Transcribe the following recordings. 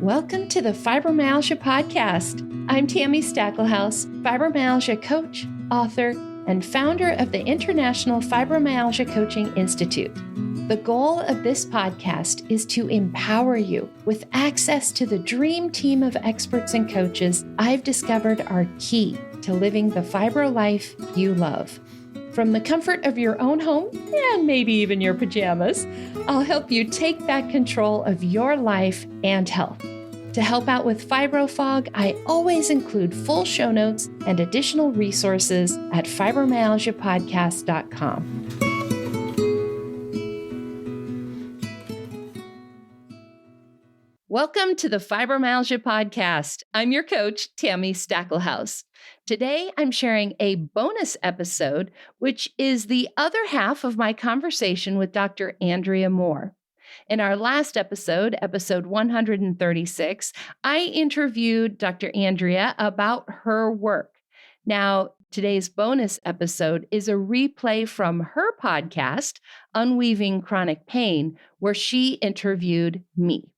Welcome to the Fibromyalgia Podcast. I'm Tami Stackelhouse, fibromyalgia coach, author, and founder of the International Fibromyalgia Coaching Institute. The goal of this podcast is to empower you with access to the dream team of experts and coaches I've discovered are key to living the fibro life you love. From the comfort of your own home, and maybe even your pajamas, I'll help you take back control of your life and health. To help out with fibro fog, I always include full show notes and additional resources at fibromyalgiapodcast.com. Welcome to the Fibromyalgia Podcast. I'm your coach, Tami Stackelhouse. Today, I'm sharing a bonus episode, which is the other half of my conversation with Dr. Andrea Moore. In our last episode, episode 136, I interviewed Dr. Andrea about her work. Now, today's bonus episode is a replay from her podcast, Unweaving Chronic Pain, where she interviewed me.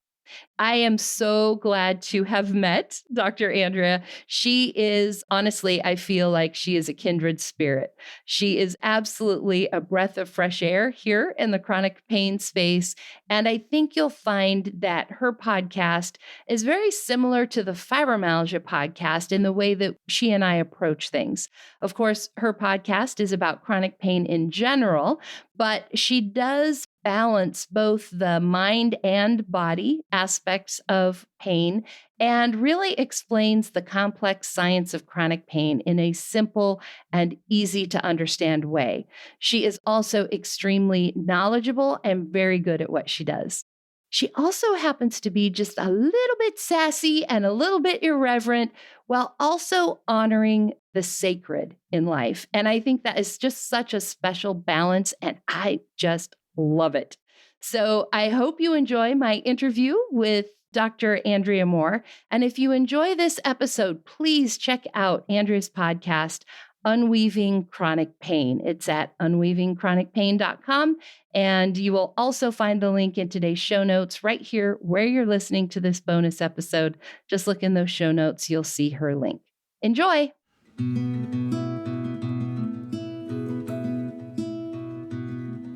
I am so glad to have met Dr. Andrea. She is, honestly, I feel like she is a kindred spirit. She is absolutely a breath of fresh air here in the chronic pain space. And I think you'll find that her podcast is very similar to the Fibromyalgia podcast in the way that she and I approach things. Of course, her podcast is about chronic pain in general, but she does balance both the mind and body aspects of pain and really explains the complex science of chronic pain in a simple and easy to understand way. She is also extremely knowledgeable and very good at what she does. She also happens to be just a little bit sassy and a little bit irreverent while also honoring the sacred in life. And I think that is just such a special balance, and I just love it. So I hope you enjoy my interview with Dr. Andrea Moore. And if you enjoy this episode, please check out Andrea's podcast, Unweaving Chronic Pain. It's at unweavingchronicpain.com. And you will also find the link in today's show notes right here where you're listening to this bonus episode. Just look in those show notes. You'll see her link. Enjoy.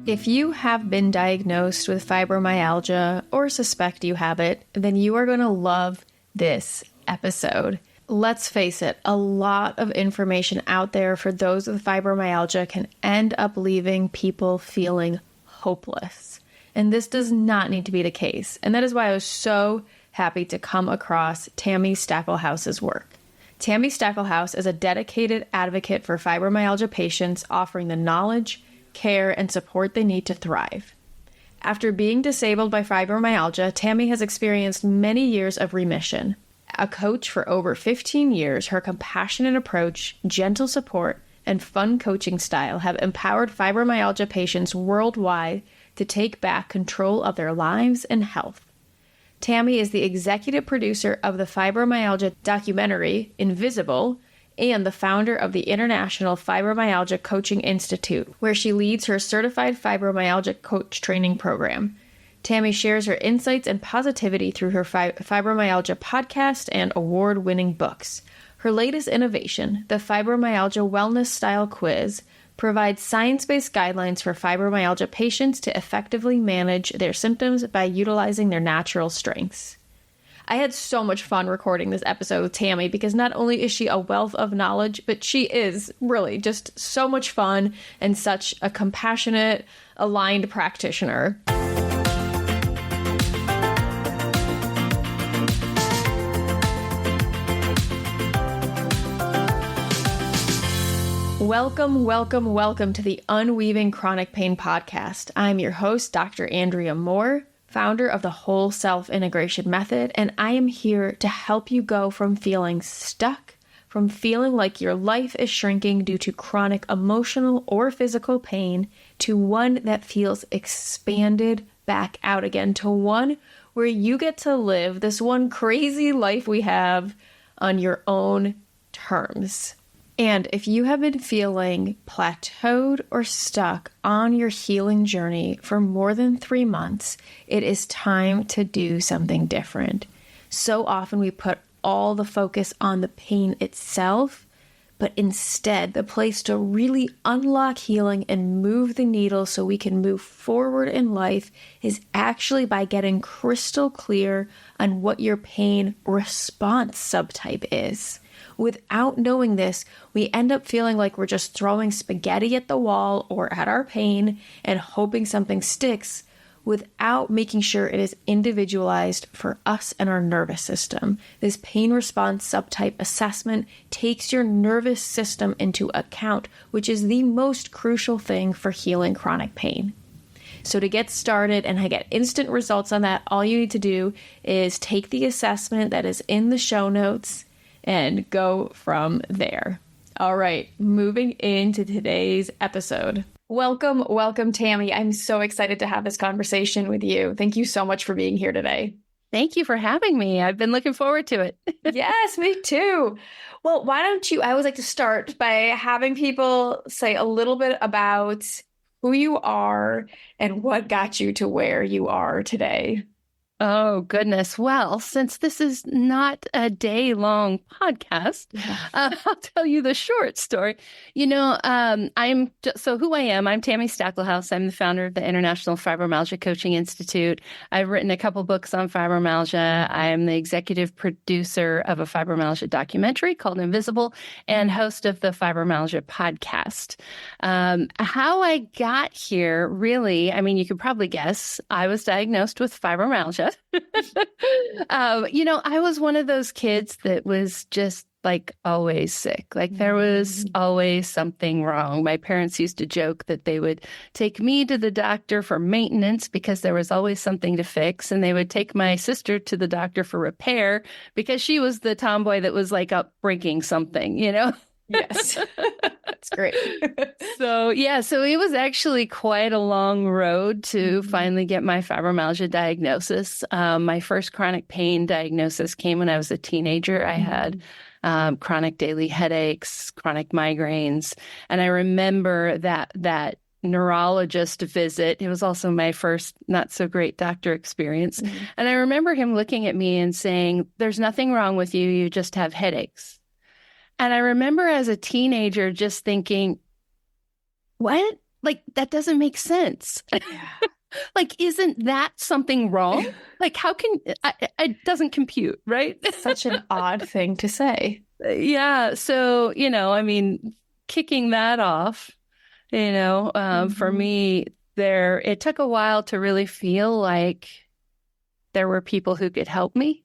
If you have been diagnosed with fibromyalgia or suspect you have it, then you are going to love this episode. Let's face it, a lot of information out there for those with fibromyalgia can end up leaving people feeling hopeless. And this does not need to be the case. And that is why I was so happy to come across Tami Stackelhouse's work. Tami Stackelhouse is a dedicated advocate for fibromyalgia patients, offering the knowledge, care, and support they need to thrive. After being disabled by fibromyalgia, Tami has experienced many years of remission. A coach for over 15 years, her compassionate approach, gentle support, and fun coaching style have empowered fibromyalgia patients worldwide to take back control of their lives and health. Tami is the executive producer of the fibromyalgia documentary, Invisible, and the founder of the International Fibromyalgia Coaching Institute, where she leads her certified fibromyalgia coach training program. Tami shares her insights and positivity through her fibromyalgia podcast and award-winning books. Her latest innovation, the Fibromyalgia Wellness Style Quiz, provides science-based guidelines for fibromyalgia patients to effectively manage their symptoms by utilizing their natural strengths. I had so much fun recording this episode with Tami because not only is she a wealth of knowledge, but she is really just so much fun and such a compassionate, aligned practitioner. Welcome, welcome, welcome to the Unweaving Chronic Pain podcast. I'm your host, Dr. Andrea Moore, founder of the Whole Self Integration Method, and I am here to help you go from feeling stuck, from feeling like your life is shrinking due to chronic emotional or physical pain, to one that feels expanded back out again, to one where you get to live this one crazy life we have on your own terms. And if you have been feeling plateaued or stuck on your healing journey for more than 3 months, it is time to do something different. So often we put all the focus on the pain itself, but instead the place to really unlock healing and move the needle so we can move forward in life is actually by getting crystal clear on what your pain response subtype is. Without knowing this, we end up feeling like we're just throwing spaghetti at the wall or at our pain and hoping something sticks, without making sure it is individualized for us and our nervous system. This pain response subtype assessment takes your nervous system into account, which is the most crucial thing for healing chronic pain. So to get started and get instant results on that, all you need to do is take the assessment that is in the show notes and go from there. All right, moving into today's episode. Welcome, Tami. I'm so excited to have this conversation with you. Thank you so much for being here today. Thank you for having me. I've been looking forward to it. Yes, me too. Well, why don't you, I always like to start by having people say a little bit about who you are and what got you to where you are today. Oh, goodness. Well, since this is not a day-long podcast, I'll tell you the short story. You know, so who I am, I'm Tami Stackelhouse. I'm the founder of the International Fibromyalgia Coaching Institute. I've written a couple books on fibromyalgia. I'm the executive producer of a fibromyalgia documentary called Invisible and host of the Fibromyalgia podcast. How I got here, really, I mean, you could probably guess, I was diagnosed with fibromyalgia. I was one of those kids that was just like always sick. Like there was always something wrong. My parents used to joke that they would take me to the doctor for maintenance because there was always something to fix. And they would take my sister to the doctor for repair because she was the tomboy that was like up breaking something, Yes. That's great. So it was actually quite a long road to finally get my fibromyalgia diagnosis. My first chronic pain diagnosis came when I was a teenager. I had chronic daily headaches, chronic migraines. And I remember that neurologist visit. It was also my first not so great doctor experience. And I remember him looking at me and saying, "There's nothing wrong with you. You just have headaches." And I remember as a teenager just thinking, what? Like, that doesn't make sense. Yeah. Like, isn't that something wrong? Like, how can, it doesn't compute, right? Such an odd thing to say. Yeah. So, kicking that off, for me it took a while to really feel like there were people who could help me,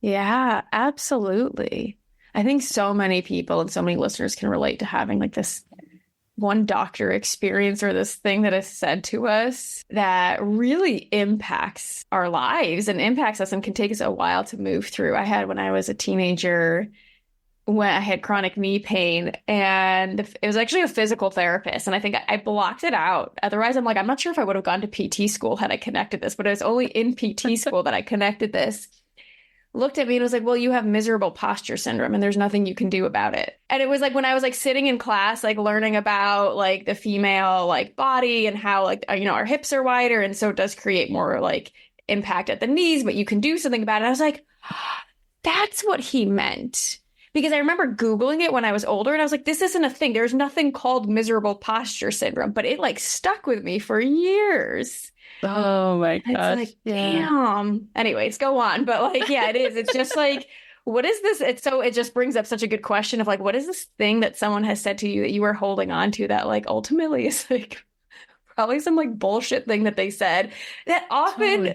Yeah, absolutely. I think so many people and so many listeners can relate to having like this one doctor experience or this thing that is said to us that really impacts our lives and impacts us and can take us a while to move through. I had when I was a teenager, when I had chronic knee pain, and it was actually a physical therapist. And I think I blocked it out. Otherwise, I'm not sure if I would have gone to PT school had I connected this, but it was only in PT school that I connected this. Looked at me and was like, "Well, you have miserable posture syndrome and there's nothing you can do about it." And it was like when I was like sitting in class, like learning about like the female like body and how like, our hips are wider. And so it does create more like impact at the knees, but you can do something about it. I was like, that's what he meant. Because I remember Googling it when I was older and I was like, this isn't a thing. There's nothing called miserable posture syndrome, but it like stuck with me for years. Oh my gosh. It's like, damn. Anyways, go on. But like, yeah, it is. It's just like, what is this? It just brings up such a good question of like, what is this thing that someone has said to you that you are holding on to that like ultimately is like probably some like bullshit thing that they said that often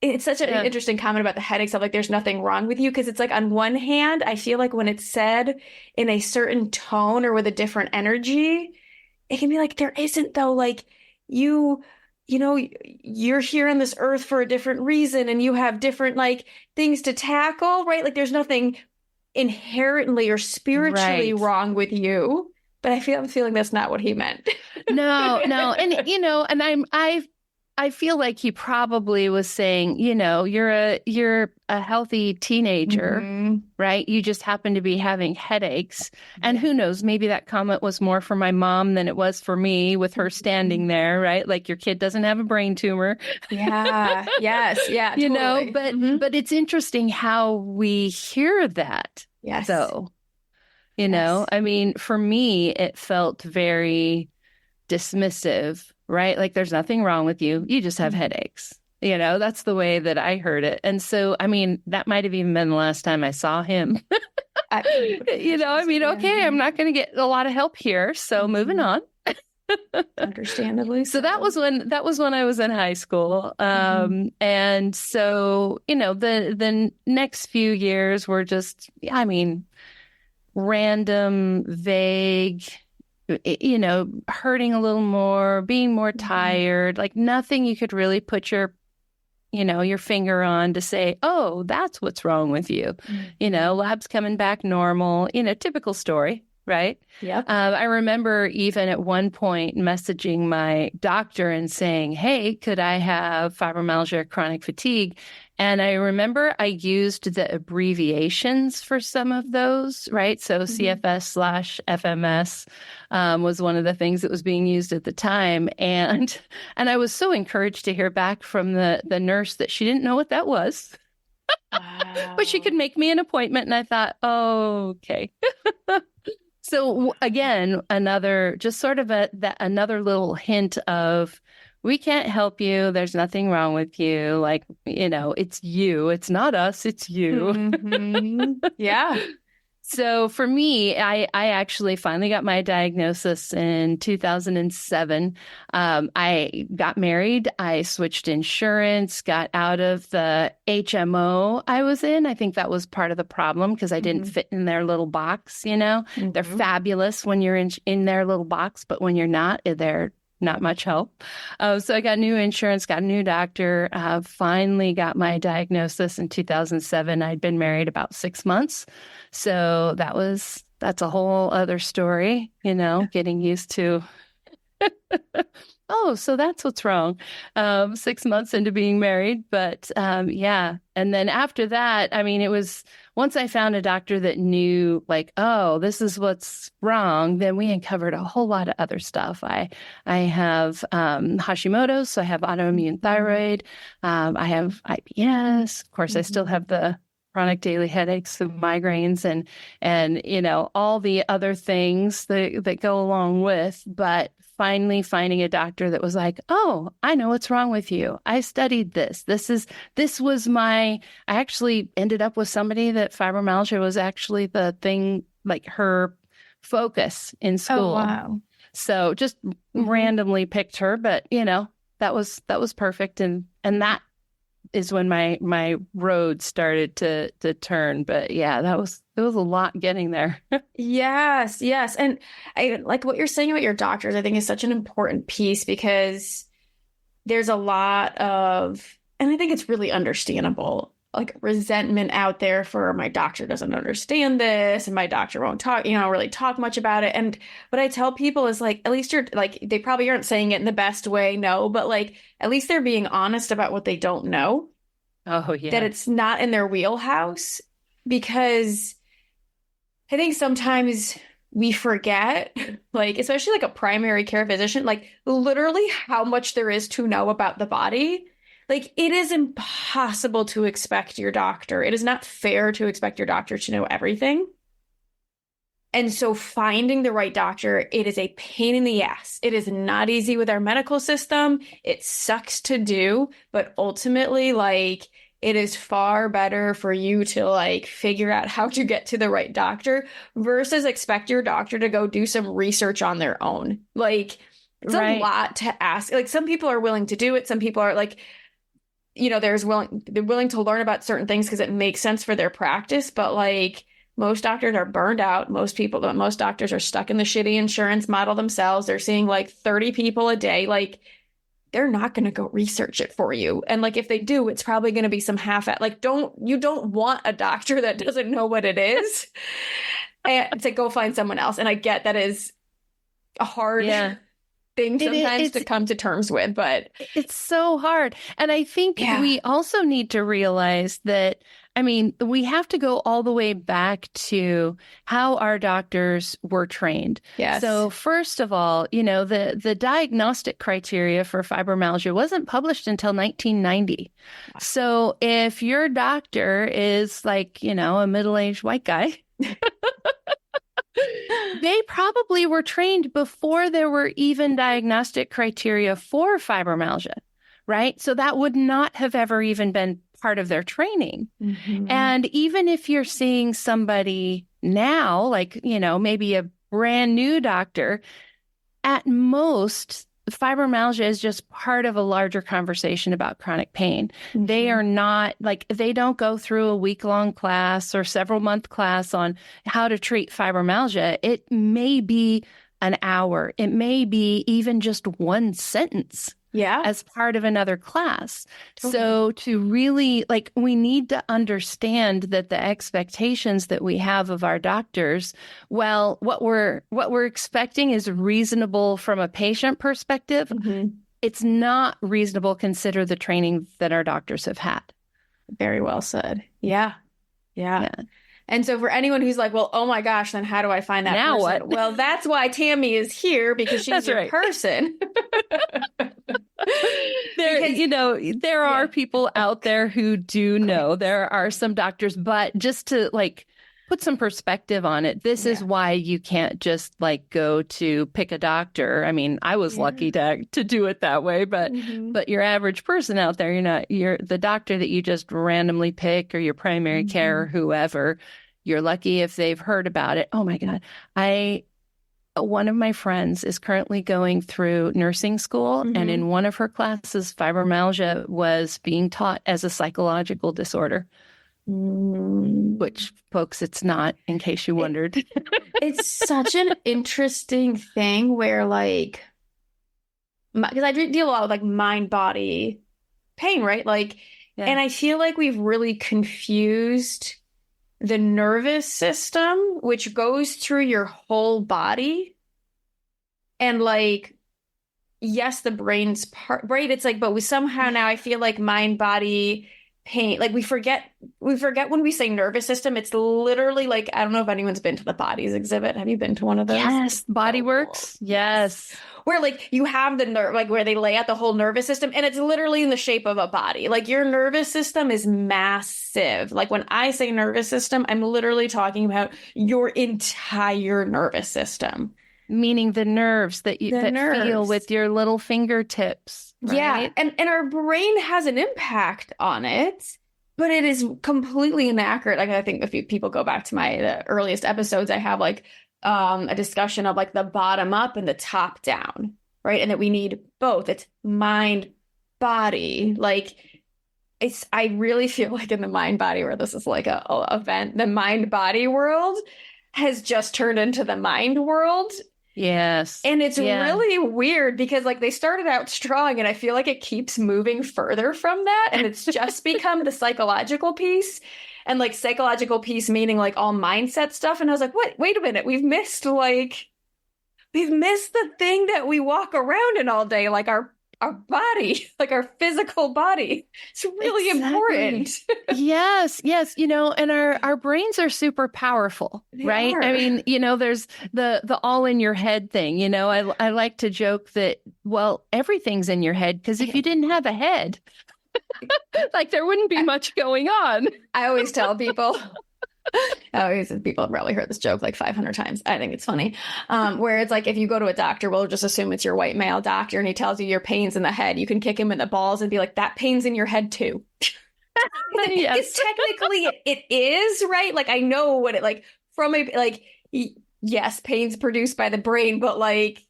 it's such an interesting comment about the headaches of like, there's nothing wrong with you. Cause it's like on one hand, I feel like when it's said in a certain tone or with a different energy, it can be like, there isn't though, like you're here on this earth for a different reason and you have different like things to tackle, right? Like there's nothing inherently or spiritually wrong with you, but I'm feeling that's not what he meant. No. And, and I feel like he probably was saying, you're a healthy teenager, right? You just happen to be having headaches. And who knows, maybe that comment was more for my mom than it was for me with her standing there, right? Like, your kid doesn't have a brain tumor. Yeah. Yes. Yeah. Totally. But it's interesting how we hear that. Yes. Though, I mean, for me, it felt very dismissive, right? Like, there's nothing wrong with you. You just have headaches. That's the way that I heard it. And so, I mean, that might have even been the last time I saw him. I mean, okay, I'm not going to get a lot of help here. So moving on. Understandably. So that was when I was in high school. And so, the next few years were just, I mean, random, vague, hurting a little more, being more tired, like nothing you could really put your finger on to say, oh, that's what's wrong with you. Labs coming back normal, typical story, right? Yep. I remember even at one point messaging my doctor and saying, hey, could I have fibromyalgia, chronic fatigue? And I remember I used the abbreviations for some of those, right? So CFS/FMS was one of the things that was being used at the time. And I was so encouraged to hear back from the nurse that she didn't know what that was. Wow. But she could make me an appointment. And I thought, oh, okay. So again, another little hint of, we can't help you. There's nothing wrong with you. Like, it's you. It's not us. It's you. Yeah. So for me, I actually finally got my diagnosis in 2007. I got married. I switched insurance, got out of the HMO I was in. I think that was part of the problem because I didn't fit in their little box, They're fabulous when you're in their little box, but when you're not, they're not much help. So I got new insurance, got a new doctor, finally got my diagnosis in 2007. I'd been married about 6 months. So that's a whole other story, getting used to, oh, so that's what's wrong. 6 months into being married. But yeah. And then after that, I mean, it was once I found a doctor that knew, like, oh, this is what's wrong, then we uncovered a whole lot of other stuff. I have Hashimoto's, so I have autoimmune thyroid. I have IBS. Of course, I still have the chronic daily headaches and migraines and all the other things that go along with. But finally finding a doctor that was like, oh, I know what's wrong with you. I studied this. I actually ended up with somebody that fibromyalgia was actually the thing, like her focus in school. Oh, wow. So just randomly picked her, but that was perfect. And that is when my road started to turn. But yeah, it was a lot getting there. Yes. And I like what you're saying about your doctors. I think is such an important piece because there's a lot of, and I think it's really understandable, like resentment out there for my doctor doesn't understand this and my doctor won't talk, really talk much about it. And what I tell people is like, at least you're like, they probably aren't saying it in the best way, no, but like, at least they're being honest about what they don't know. Oh, yeah. That it's not in their wheelhouse, because I think sometimes we forget, like, especially like a primary care physician, like literally how much there is to know about the body. Like, it is impossible to expect your doctor. It is not fair to expect your doctor to know everything. And so finding the right doctor, it is a pain in the ass. It is not easy with our medical system. It sucks to do, but ultimately, like, it is far better for you to like figure out how to get to the right doctor versus expect your doctor to go do some research on their own. Like, it's a lot to ask. Like, some people are willing to do it. Some people are like, they're willing to learn about certain things because it makes sense for their practice. But like, most doctors are burned out. Most doctors are stuck in the shitty insurance model themselves. They're seeing like 30 people a day. Like, they're not going to go research it for you. And like, if they do, it's probably going to be some like, you don't want a doctor that doesn't know what it is and to go find someone else. And I get that is a hard thing sometimes to come to terms with, but it's so hard. And I think we also need to realize that, I mean, we have to go all the way back to how our doctors were trained. Yes. So first of all, you know, the diagnostic criteria for fibromyalgia wasn't published until 1990. Wow. So if your doctor is like, you know, a middle-aged white guy, they probably were trained before there were even diagnostic criteria for fibromyalgia, right? So that would not have ever even been part of their training. Mm-hmm. And even if you're seeing somebody now, like, you know, maybe a brand new doctor, at most, fibromyalgia is just part of a larger conversation about chronic pain. Mm-hmm. They are not like, they don't go through a week-long class or several-month class on how to treat fibromyalgia. It may be an hour. It may be even just one sentence. Yeah. As part of another class. Okay. So to really, like, we need to understand that the expectations that we have of our doctors, well, what we're expecting is reasonable from a patient perspective. Mm-hmm. It's not reasonable consider the training that our doctors have had. Very well said. Yeah. And so for anyone who's like, well, oh my gosh, then how do I find that now person? What? Well, that's why Tami is here, because she's your person. There are people out there who do know. There are some doctors, but just to like put some perspective on it, this is why you can't just like go to pick a doctor. I mean, I was lucky to do it that way, but but your average person out there, you're the doctor that you just randomly pick, or your primary care or whoever. You're lucky if they've heard about it. Oh my God. One of my friends is currently going through nursing school, and in one of her classes, fibromyalgia was being taught as a psychological disorder, which, folks, it's not, in case you wondered. It's such an interesting thing where, like, because I deal a lot with, like, mind-body pain, right? Like, and I feel like we've really confused the nervous system, which goes through your whole body. And like, yes, the brain's part, right? It's like, but we somehow now I feel like mind, body, pain, like we forget when we say nervous system, it's literally like, I don't know if anyone's been to the Bodies exhibit. Have you been to one of those? Yes. Body Works. Cool. Yes. Where like you have the nerve, like where they lay out the whole nervous system, and it's literally in the shape of a body. Like your nervous system is massive. Like when I say nervous system, I'm literally talking about your entire nervous system. Meaning the nerves that feel with your little fingertips. Right? Yeah. And our brain has an impact on it, but it is completely inaccurate. Like I think if people go back to the earliest episodes, I have like a discussion of like the bottom up and the top down, right? And that we need both. It's mind, body. Like I really feel like in the mind body world, this is like a event. The mind body world has just turned into the mind world. Yes. And it's really weird because like they started out strong, and I feel like it keeps moving further from that. And it's just become the psychological piece. And like psychological piece meaning like all mindset stuff. And I was like, what? Wait a minute. We've missed the thing that we walk around in all day, like our body, like our physical body. It's really important. Yes. And our brains are super powerful, right? I mean, there's the all in your head thing. I like to joke that, well, everyththing's in your head, because if you didn't have a head, like there wouldn't be much going on. I always tell people, people have probably heard this joke like 500 times. I think it's funny. Where it's like, if you go to a doctor, we'll just assume it's your white male doctor, and he tells you your pain's in the head. You can kick him in the balls and be like, that pain's in your head too. Yes. It's technically, it is, right? Like, I know what it like from a, like, yes, pain's produced by the brain, but like,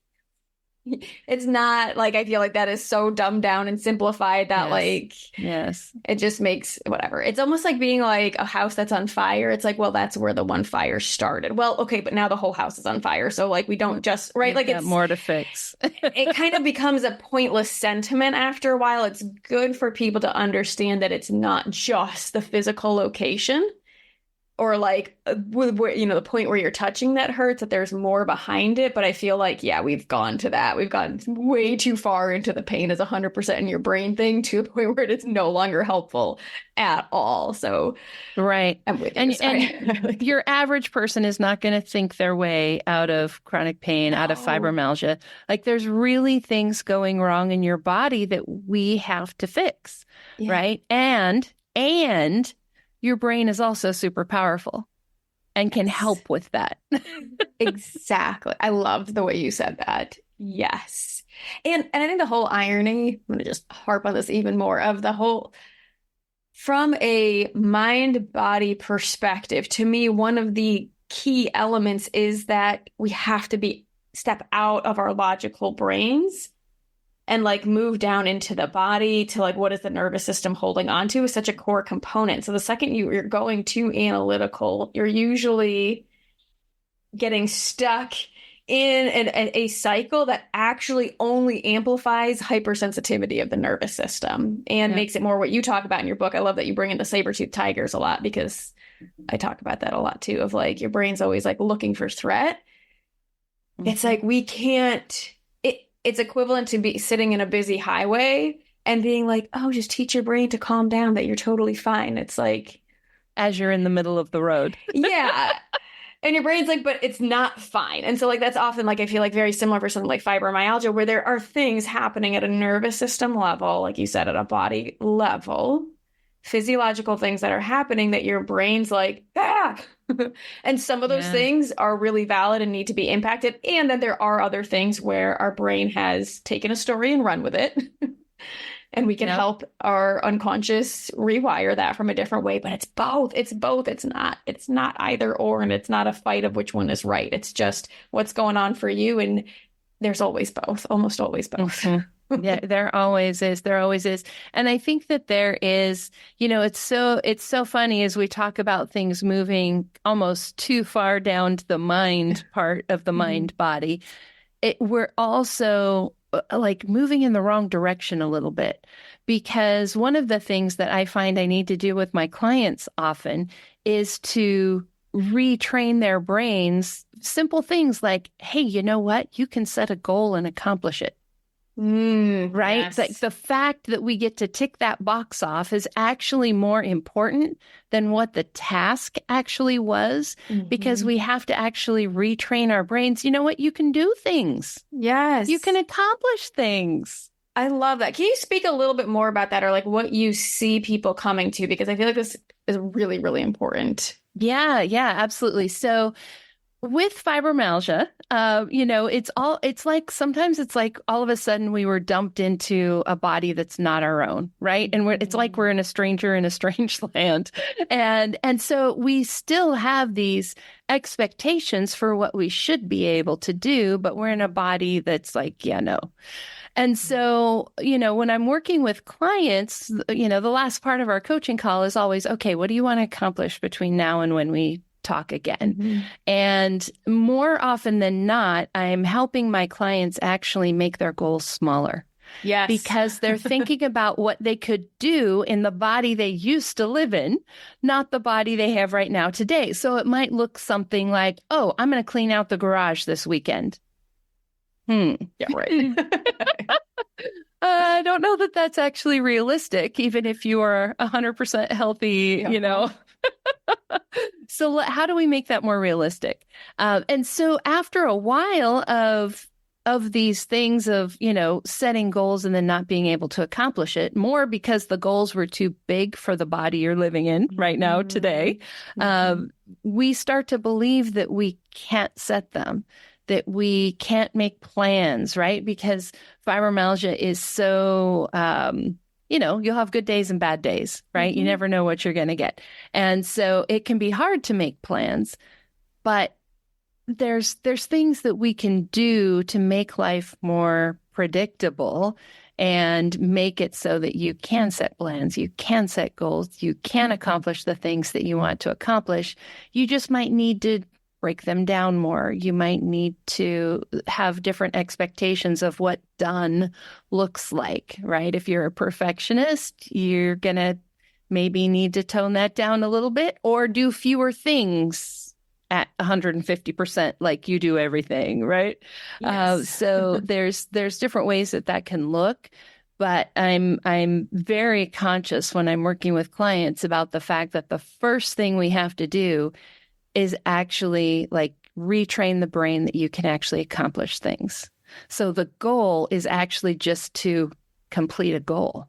it's not like, I feel like that is so dumbed down and simplified that it just makes whatever. It's almost like being like a house that's on fire. It's like, well, that's where the one fire started. Well, okay, but now the whole house is on fire. So like, we don't just, right? Like it's more to fix. It kind of becomes a pointless sentiment after a while. It's good for people to understand that it's not just the physical location. or like the point where you're touching that hurts, that there's more behind it. But I feel like, yeah, we've gone to that. We've gone way too far into the pain is 100% in your brain thing to the point where it's no longer helpful at all. So right. I'm with you. And your average person is not going to think their way out of chronic pain, out of fibromyalgia. Like there's really things going wrong in your body that we have to fix, right? And your brain is also super powerful and can help with that. Exactly. I loved the way you said that. Yes. And I think the whole irony, I'm going to just harp on this even more, of the whole, from a mind-body perspective, to me, one of the key elements is that we have to step out of our logical brains and like move down into the body to like, what is the nervous system holding on to is such a core component. So the second you're going too analytical, you're usually getting stuck in a cycle that actually only amplifies hypersensitivity of the nervous system and makes it more what you talk about in your book. I love that you bring in the saber-toothed tigers a lot, because I talk about that a lot too, of like your brain's always like looking for threat. It's like we can't, it's equivalent to be sitting in a busy highway and being like, oh, just teach your brain to calm down, that you're totally fine. It's like, as you're in the middle of the road. Yeah. And your brain's like, but it's not fine. And so like, that's often like, I feel like very similar for something like fibromyalgia, where there are things happening at a nervous system level, like you said, at a body level, physiological things that are happening that your brain's like, ah. And some of those things are really valid and need to be impacted. And then there are other things where our brain has taken a story and run with it. And we can help our unconscious rewire that from a different way. But it's both. It's both. It's not either or, and it's not a fight of which one is right. It's just what's going on for you. And there's always both, almost always both. Mm-hmm. Yeah, there always is. There always is. And I think that there is, it's so funny as we talk about things moving almost too far down to the mind part of the mind body. We're also like moving in the wrong direction a little bit, because one of the things that I find I need to do with my clients often is to retrain their brains. Simple things like, hey, you know what? You can set a goal and accomplish it. Right? Yes. Like the fact that we get to tick that box off is actually more important than what the task actually was, because we have to actually retrain our brains. You know what? You can do things. Yes. You can accomplish things. I love that. Can you speak a little bit more about that, or like what you see people coming to? Because I feel like this is really, really important. Yeah, absolutely. So with fibromyalgia, it's like sometimes it's like all of a sudden we were dumped into a body that's not our own, right? And it's like we're a stranger in a strange land. And so we still have these expectations for what we should be able to do, but we're in a body that's like, no. And so, when I'm working with clients, the last part of our coaching call is always, okay, what do you want to accomplish between now and when we talk again? And more often than not, I'm helping my clients actually make their goals smaller. Yes. Because they're thinking about what they could do in the body they used to live in, not the body they have right now today. So it might look something like, oh, I'm going to clean out the garage this weekend. Yeah, right. I don't know that that's actually realistic, even if you are 100% healthy, So how do we make that more realistic? And so after a while of these things of, setting goals and then not being able to accomplish it, more because the goals were too big for the body you're living in right now today, we start to believe that we can't set them, that we can't make plans, right? Because fibromyalgia is so, you'll have good days and bad days, right? You never know what you're going to get. And so it can be hard to make plans, but there's things that we can do to make life more predictable and make it so that you can set plans, you can set goals, you can accomplish the things that you want to accomplish. You just might need to break them down more. You might need to have different expectations of what done looks like, right? If you're a perfectionist, you're going to maybe need to tone that down a little bit or do fewer things at 150% like you do everything, right? Yes. So there's different ways that can look, but I'm very conscious when I'm working with clients about the fact that the first thing we have to do is actually like retrain the brain that you can actually accomplish things. So the goal is actually just to complete a goal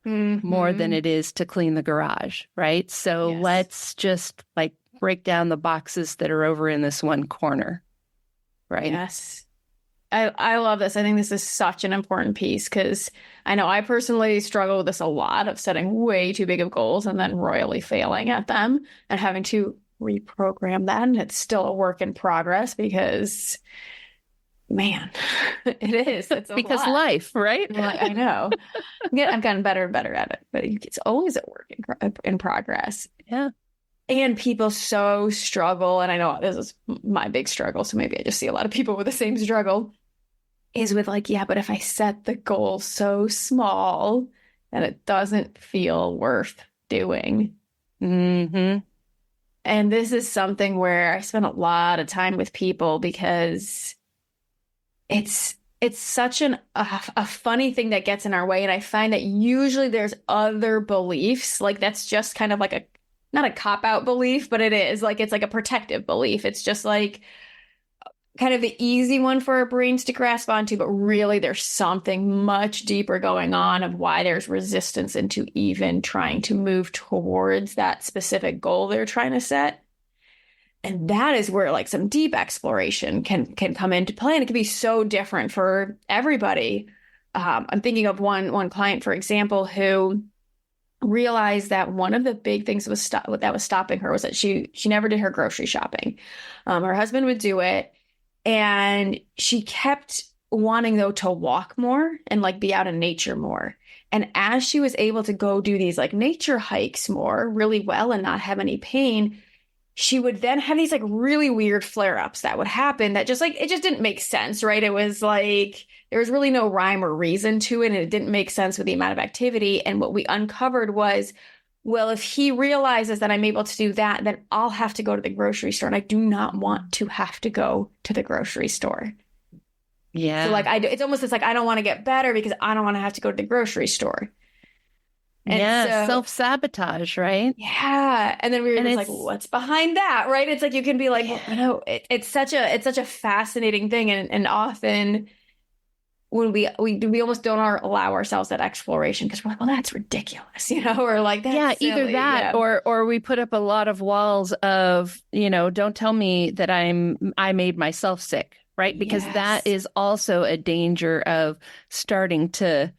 more than it is to clean the garage, right? So let's just like break down the boxes that are over in this one corner, right? Yes. I love this. I think this is such an important piece because I know I personally struggle with this a lot of setting way too big of goals and then royally failing at them and having to reprogram that. And it's still a work in progress because, man, it is. It's a because lot. Life, right? I know. I've gotten better and better at it, but it's always a work in progress. Yeah. And people so struggle, and I know this is my big struggle, so maybe I just see a lot of people with the same struggle, is with like, yeah, but if I set the goal so small, then it doesn't feel worth doing. Mm-hmm. And this is something where I spend a lot of time with people because it's such a funny thing that gets in our way. And I find that usually there's other beliefs, like that's just kind of like not a cop-out belief, but it is like, it's like a protective belief. It's just like kind of the easy one for our brains to grasp onto, but really there's something much deeper going on of why there's resistance into even trying to move towards that specific goal they're trying to set. And that is where like some deep exploration can come into play. And it can be so different for everybody. I'm thinking of one client, for example, who realized that one of the big things that was stopping her was that she never did her grocery shopping. Her husband would do it, and she kept wanting though to walk more and like be out in nature more. And as she was able to go do these like nature hikes more really well and not have any pain, she would then have these like really weird flare-ups that would happen that just like, it just didn't make sense, right? It was like, there was really no rhyme or reason to it. And it didn't make sense with the amount of activity. And what we uncovered was, well, if he realizes that I'm able to do that, then I'll have to go to the grocery store. And I do not want to have to go to the grocery store. Yeah. So like, it's almost, it's like, I don't want to get better because I don't want to have to go to the grocery store. And so, self-sabotage, right? Yeah. And then we were just like, what's behind that? Right. It's like, you can be like, well, it's such a fascinating thing. And often when we almost don't allow ourselves that exploration because we're like, well, that's ridiculous, or like, that's silly. Either that or we put up a lot of walls of, don't tell me that I made myself sick, right? Because that is also a danger of starting to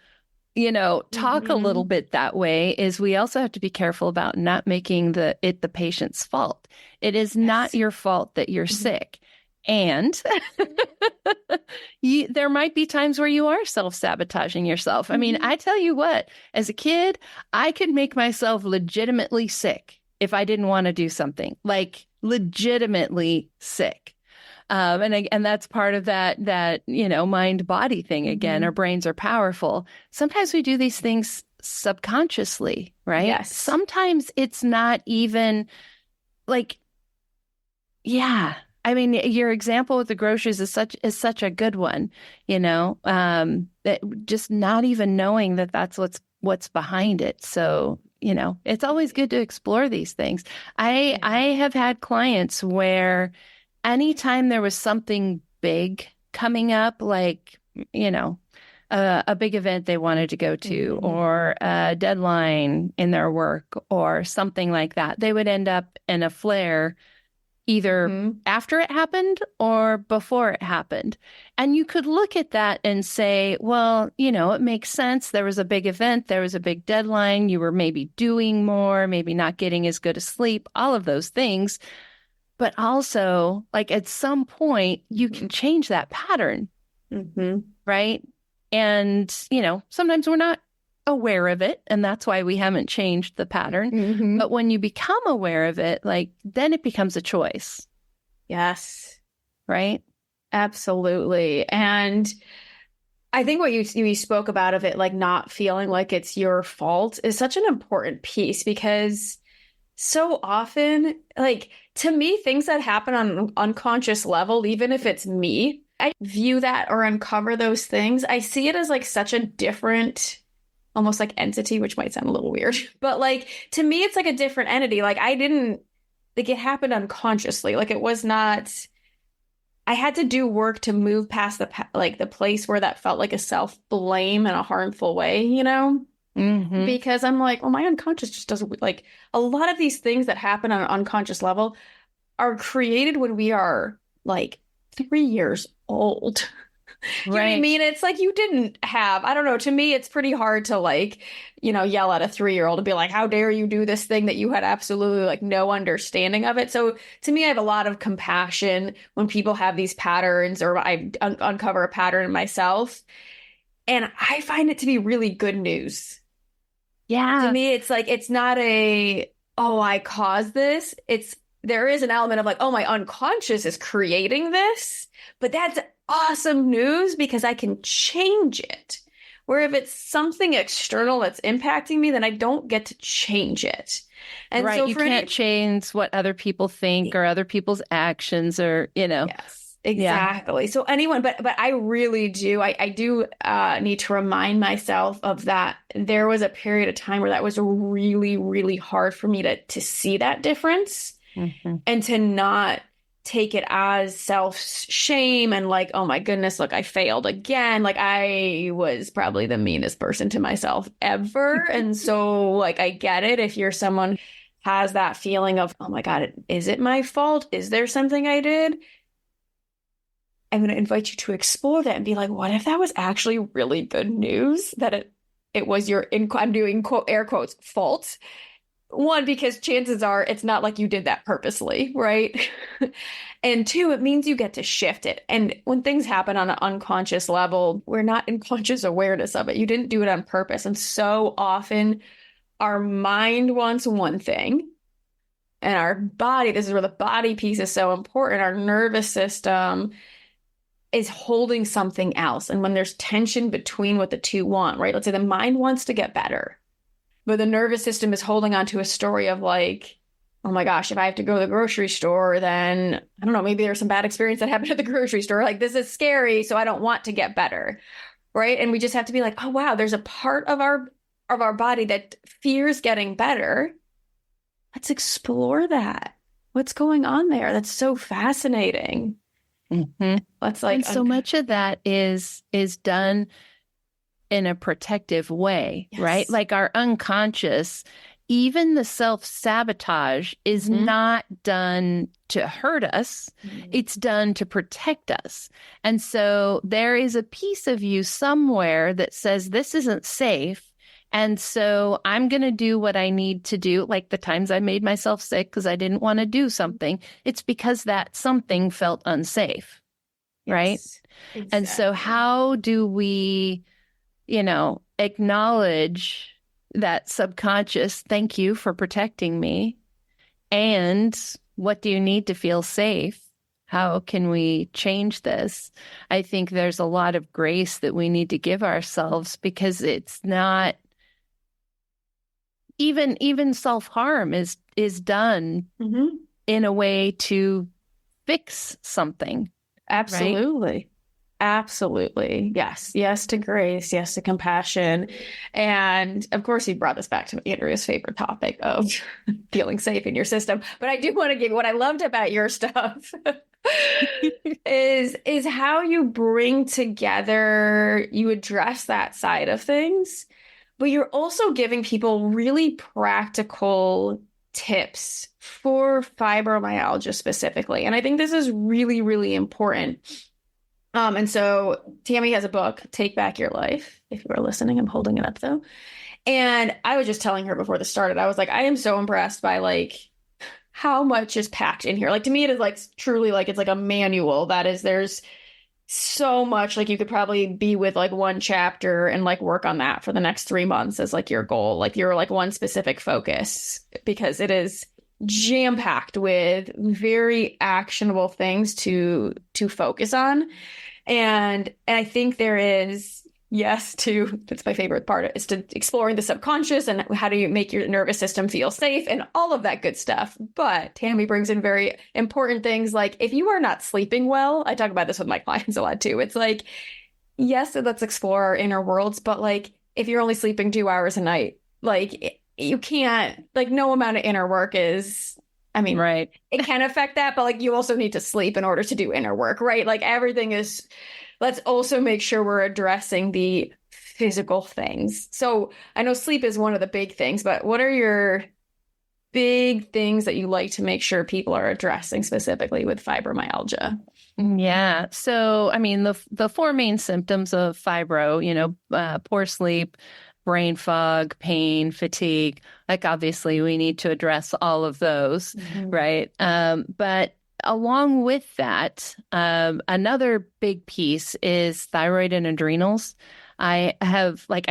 talk a little bit that way. Is we also have to be careful about not making the patient's fault. It is not your fault that you're sick. And there might be times where you are self-sabotaging yourself. I mean, I tell you what, as a kid, I could make myself legitimately sick if I didn't want to do something, like legitimately sick. And that's part of that mind body thing again. Our brains are powerful. Sometimes we do these things subconsciously, right? Yes. Sometimes it's not even like, I mean, your example with the groceries is such a good one, that just not even knowing that that's what's behind it. So, it's always good to explore these things. I have had clients where anytime there was something big coming up, like, a big event they wanted to go to or a deadline in their work or something like that, they would end up in a flare either after it happened or before it happened. And you could look at that and say, well, it makes sense. There was a big event. There was a big deadline. You were maybe doing more, maybe not getting as good a sleep, all of those things. But also, like at some point, you can change that pattern, right? And, sometimes we're not aware of it. And that's why we haven't changed the pattern. But when you become aware of it, like then it becomes a choice. Yes. Right? Absolutely. And I think what you spoke about of it, like not feeling like it's your fault, is such an important piece because so often, like to me, things that happen on an unconscious level, even if it's me, I view that or uncover those things. I see it as like such a different, almost like entity, which might sound a little weird, but like to me, it's like a different entity. Like I didn't, like it happened unconsciously. Like it was not. I had to do work to move past the place where that felt like a self-blame in a harmful way, you know? Because I'm like, well, my unconscious just doesn't like a lot of these things that happen on an unconscious level are created when we are like 3 years old. You know what I mean? It's like you didn't have, I don't know, to me, it's pretty hard to like, yell at a 3-year-old and be like, how dare you do this thing that you had absolutely like no understanding of it. So to me, I have a lot of compassion when people have these patterns or I uncover a pattern in myself. And I find it to be really good news. Yeah. To me, it's like, it's not oh, I caused this. There is an element of like, oh, my unconscious is creating this, but that's awesome news because I can change it. Where if it's something external that's impacting me, then I don't get to change it. And right. So you can't change what other people think or other people's actions or, Yes. Exactly. Yeah. So anyone, but I really do. I do need to remind myself of that. There was a period of time where that was really, really hard for me to see that difference and to not take it as self-shame and like, oh my goodness, look, I failed again. Like I was probably the meanest person to myself ever. And so like, I get it. If you're someone has that feeling of, oh my God, is it my fault? Is there something I did? I'm going to invite you to explore that and be like, what if that was actually really good news that it was your, I'm doing quote, air quotes, fault. One, because chances are it's not like you did that purposely, right? And two, it means you get to shift it. And when things happen on an unconscious level, we're not in conscious awareness of it. You didn't do it on purpose. And so often our mind wants one thing and our body, this is where the body piece is so important. Our nervous system is holding something else. And when there's tension between what the two want, right? Let's say the mind wants to get better, but the nervous system is holding on to a story of like, oh my gosh, if I have to go to the grocery store, then I don't know, maybe there's some bad experience that happened at the grocery store. Like this is scary, so I don't want to get better, right? And we just have to be like, oh wow, there's a part of our body that fears getting better. Let's explore that. What's going on there? That's so fascinating. Let's like, and so much of that is done in a protective way, right? Like our unconscious, even the self-sabotage is not done to hurt us. It's done to protect us. And so there is a piece of you somewhere that says this isn't safe. And so I'm going to do what I need to do. Like the times I made myself sick because I didn't want to do something. It's because that something felt unsafe. Right. Exactly. And so how do we, acknowledge that subconscious, thank you for protecting me. And what do you need to feel safe? How can we change this? I think there's a lot of grace that we need to give ourselves because it's not even self-harm is done in a way to fix something. Absolutely. Right? Absolutely. Yes. Yes to grace. Yes to compassion. And of course, you brought this back to Andrea's favorite topic of feeling safe in your system. But I do want to give what I loved about your stuff is how you bring together, you address that side of things, but you're also giving people really practical tips for fibromyalgia specifically. And I think this is really, really important. And so Tami has a book, Take Back Your Life. If you are listening, I'm holding it up though. And I was just telling her before this started, I was like, I am so impressed by like how much is packed in here. Like to me, it is like truly like, it's like a manual that is, there's so much, like you could probably be with like one chapter and like work on that for the next 3 months as like your goal, like your like one specific focus, because it is jam-packed with very actionable things to focus on. And I think there is, yes, that's my favorite part, is to exploring the subconscious and how do you make your nervous system feel safe and all of that good stuff. But Tami brings in very important things like if you are not sleeping well, I talk about this with my clients a lot too. It's like, yes, let's explore our inner worlds, but like if you're only sleeping 2 hours a night, like you can't, like no amount of inner work is, I mean, right. It can affect that, but like you also need to sleep in order to do inner work, right? Like everything is, let's also make sure we're addressing the physical things. So I know sleep is one of the big things, but what are your big things that you like to make sure people are addressing specifically with fibromyalgia? Yeah. So, I mean, the four main symptoms of fibro, poor sleep, brain fog, pain, fatigue, like obviously we need to address all of those, right? But along with that, another big piece is thyroid and adrenals. I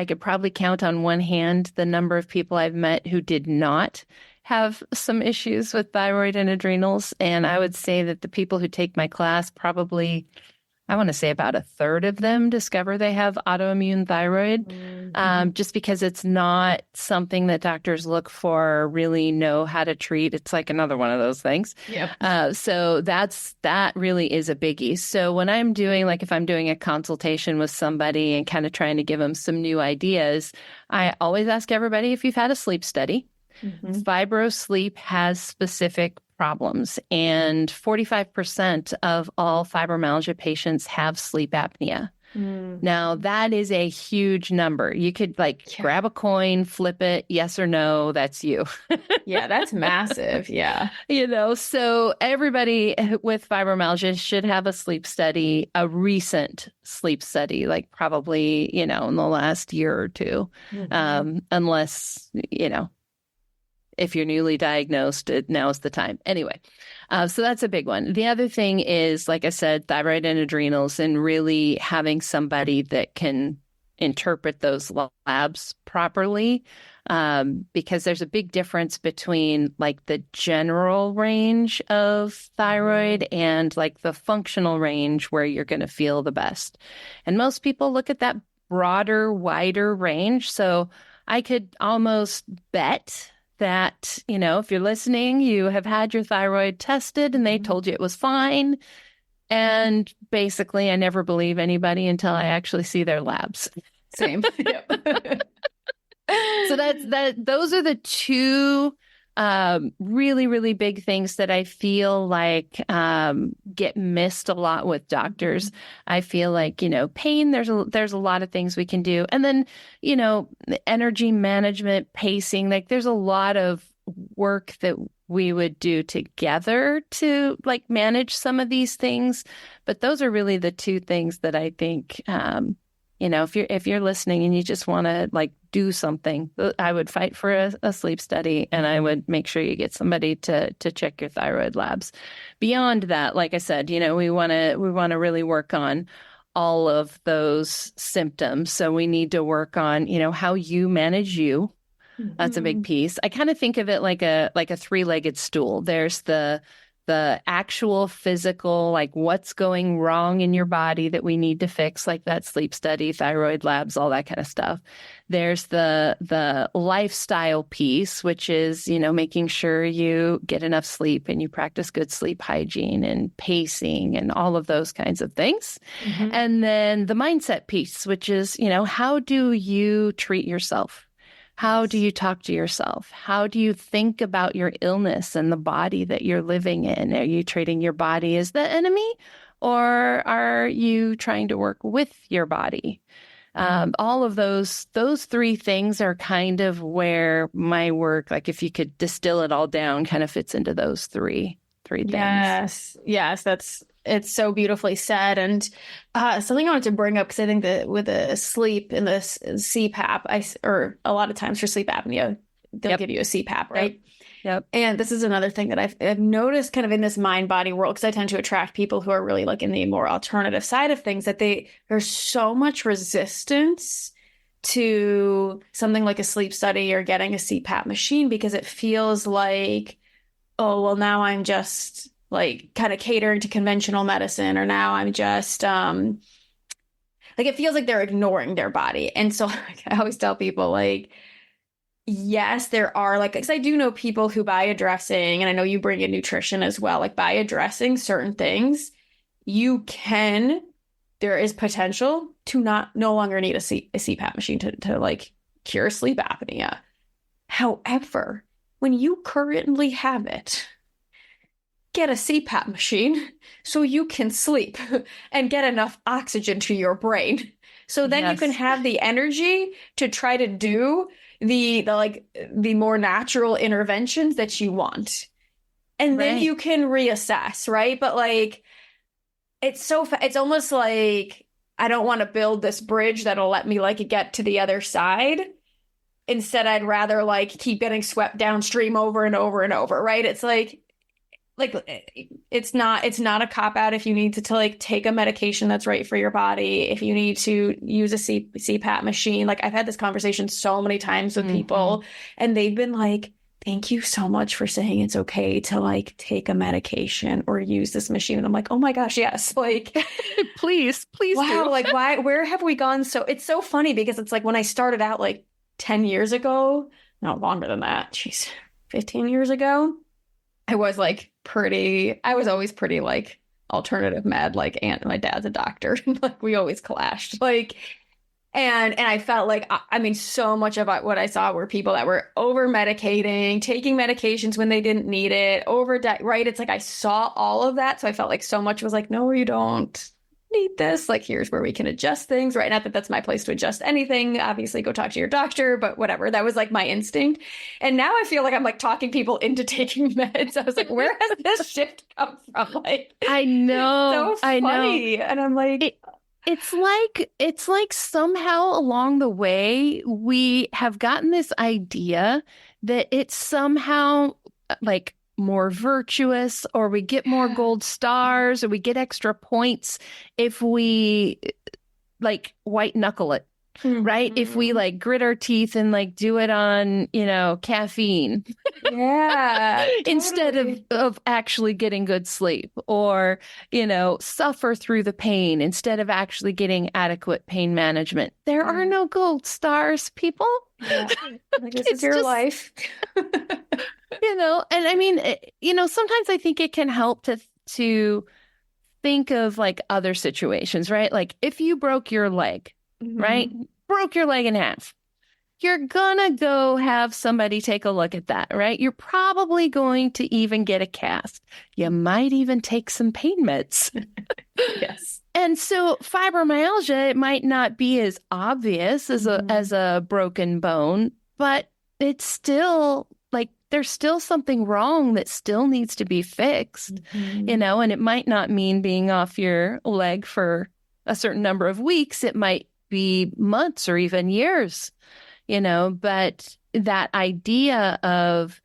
could probably count on one hand the number of people I've met who did not have some issues with thyroid and adrenals. And I would say that the people who take my class probably, I want to say about a third of them discover they have autoimmune thyroid, just because it's not something that doctors look for or really know how to treat. It's like another one of those things. Yep. So that really is a biggie. So when I'm doing, like if I'm doing a consultation with somebody and kind of trying to give them some new ideas, I always ask everybody if you've had a sleep study. Fibro sleep has specific problems, and 45% of all fibromyalgia patients have sleep apnea. Now, that is a huge number. You could grab a coin, flip it, yes or no, that's you. Yeah, that's massive. Yeah. So everybody with fibromyalgia should have a sleep study, a recent sleep study, like probably, in the last year or two, unless, if you're newly diagnosed, now is the time. Anyway, so that's a big one. The other thing is, like I said, thyroid and adrenals, and really having somebody that can interpret those labs properly, because there's a big difference between like the general range of thyroid and like the functional range where you're going to feel the best. And most people look at that broader, wider range. So I could almost bet that, if you're listening, you have had your thyroid tested and they told you it was fine. And basically, I never believe anybody until I actually see their labs. Same. Yep. So those are the two really, really big things that I feel like get missed a lot with doctors. I feel like, pain, there's a lot of things we can do. And then, energy management, pacing, like there's a lot of work that we would do together to like manage some of these things. But those are really the two things that I think, if you're listening and you just want to like do something, I would fight for a sleep study, and I would make sure you get somebody to check your thyroid labs. Beyond that, like I said, we want to really work on all of those symptoms. So we need to work on, how you manage you. That's a big piece. I kind of think of it like a three-legged stool. There's the actual physical, like what's going wrong in your body that we need to fix, like that sleep study, thyroid labs, all that kind of stuff. There's the lifestyle piece, which is, making sure you get enough sleep and you practice good sleep hygiene and pacing and all of those kinds of things. And then the mindset piece, which is, how do you treat yourself? How do you talk to yourself? How do you think about your illness and the body that you're living in? Are you treating your body as the enemy, or are you trying to work with your body? All of those three things are kind of where my work, like if you could distill it all down, kind of fits into those three things. Yes, it's so beautifully said. And something I wanted to bring up, because I think that with the sleep and the CPAP, or a lot of times for sleep apnea, they'll give you a CPAP, right? Yep. And this is another thing that I've noticed kind of in this mind body world, because I tend to attract people who are really like in the more alternative side of things, that there's so much resistance to something like a sleep study or getting a CPAP machine, because it feels like, oh, well, now I'm just like kind of catering to conventional medicine, or now I'm just like it feels like they're ignoring their body. And so like, I always tell people like, yes, there are like, because I do know people who by addressing, and I know you bring in nutrition as well, like by addressing certain things, there is potential to no longer need a CPAP machine to like cure sleep apnea. However, when you currently have it, get a CPAP machine so you can sleep and get enough oxygen to your brain. So then you can have the energy to try to do the more natural interventions that you want. And then you can reassess, right? But like, it's almost like I don't want to build this bridge that'll let me like get to the other side. Instead, I'd rather like keep getting swept downstream over and over and over, right? It's like it's not a cop out if you need to like take a medication that's right for your body, if you need to use a CPAP machine. Like I've had this conversation so many times with people, and they've been like, thank you so much for saying it's okay to like take a medication or use this machine. And I'm like, oh my gosh, yes. Like, please wow, do. like where have we gone? So it's so funny because it's like when I started out like 10 years ago, not longer than that, geez, 15 years ago, I was always pretty like alternative med, like aunt, my dad's a doctor. Like we always clashed. Like, and I felt like, I mean, so much about what I saw were people that were over medicating, taking medications when they didn't need it, right? It's like I saw all of that. So I felt like so much was like, no, you don't need this. Like, here's where we can adjust things, right? Not that that's my place to adjust anything. Obviously, go talk to your doctor, but whatever. That was like my instinct. And now I feel like I'm like talking people into taking meds. I was like, where has this shift come from? Like, I know. So funny. And I'm like, it's like somehow along the way we have gotten this idea that it's somehow like more virtuous, or we get more gold stars, or we get extra points if we like white knuckle it, right? If we like grit our teeth and like do it on, caffeine. Yeah. Instead of actually getting good sleep, or, suffer through the pain instead of actually getting adequate pain management. There are no gold stars, people. Yeah. Like, this is your life. And I mean, sometimes I think it can help to think of like other situations, right? Like if you broke your leg, right? Broke your leg in half. You're gonna go have somebody take a look at that, right? You're probably going to even get a cast. You might even take some pain meds. Yes. And so fibromyalgia, it might not be as obvious as a broken bone, but it's still like there's still something wrong that still needs to be fixed, and it might not mean being off your leg for a certain number of weeks. It might be months or even years, but that idea of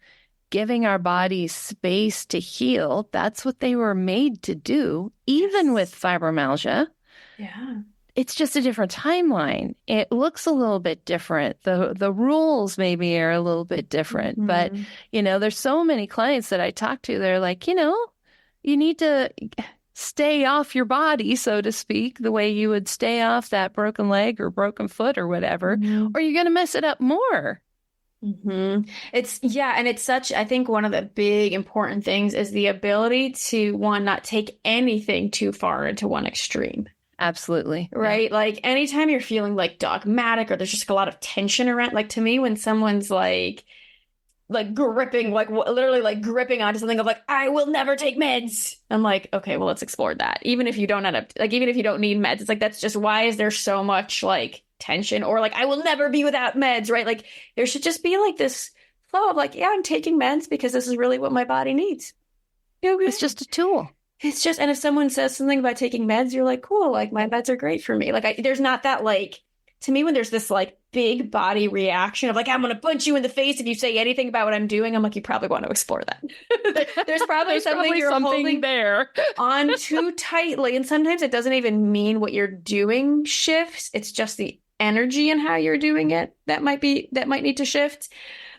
giving our bodies space to heal, that's what they were made to do, even with fibromyalgia. Yeah. It's just a different timeline. It looks a little bit different. The rules maybe are a little bit different, but, there's so many clients that I talk to, they're like, you need to stay off your body, so to speak, the way you would stay off that broken leg or broken foot or whatever, or you're going to mess it up more. And it's such, I think one of the big important things is the ability to not take anything too far into one extreme. Absolutely. Right. Yeah. Like anytime you're feeling like dogmatic or there's just a lot of tension around, like to me, when someone's like gripping, like literally like gripping onto something of like, I will never take meds. I'm like, okay, well, let's explore that. Even if you don't end up like, even if you don't need meds, it's like, that's just, why is there so much like tension, or like, I will never be without meds, right? Like there should just be like this flow of like, yeah, I'm taking meds because this is really what my body needs. It's just a tool. It's just, and if someone says something about taking meds, you're like, cool, like my meds are great for me. Like there's not that like, to me, when there's this like big body reaction of like, I'm going to punch you in the face if you say anything about what I'm doing, I'm like, you probably want to explore that. There's probably something you're holding there on too tightly. And sometimes it doesn't even mean what you're doing shifts. It's just the energy and how you're doing it that might need to shift.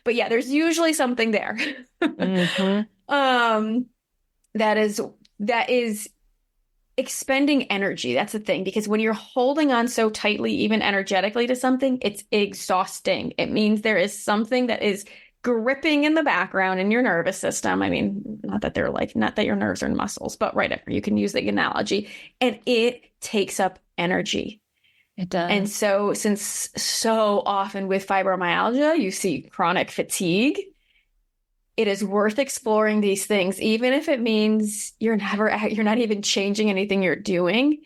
But yeah, there's usually something there. that is expending energy. That's the thing, because when you're holding on so tightly, even energetically, to something, it's exhausting. It means there is something that is gripping in the background in your nervous system. I mean, not that your nerves are muscles, but right, you can use the analogy, and it takes up energy. It does. And so, since so often with fibromyalgia, you see chronic fatigue, it is worth exploring these things, even if it means you're not even changing anything you're doing,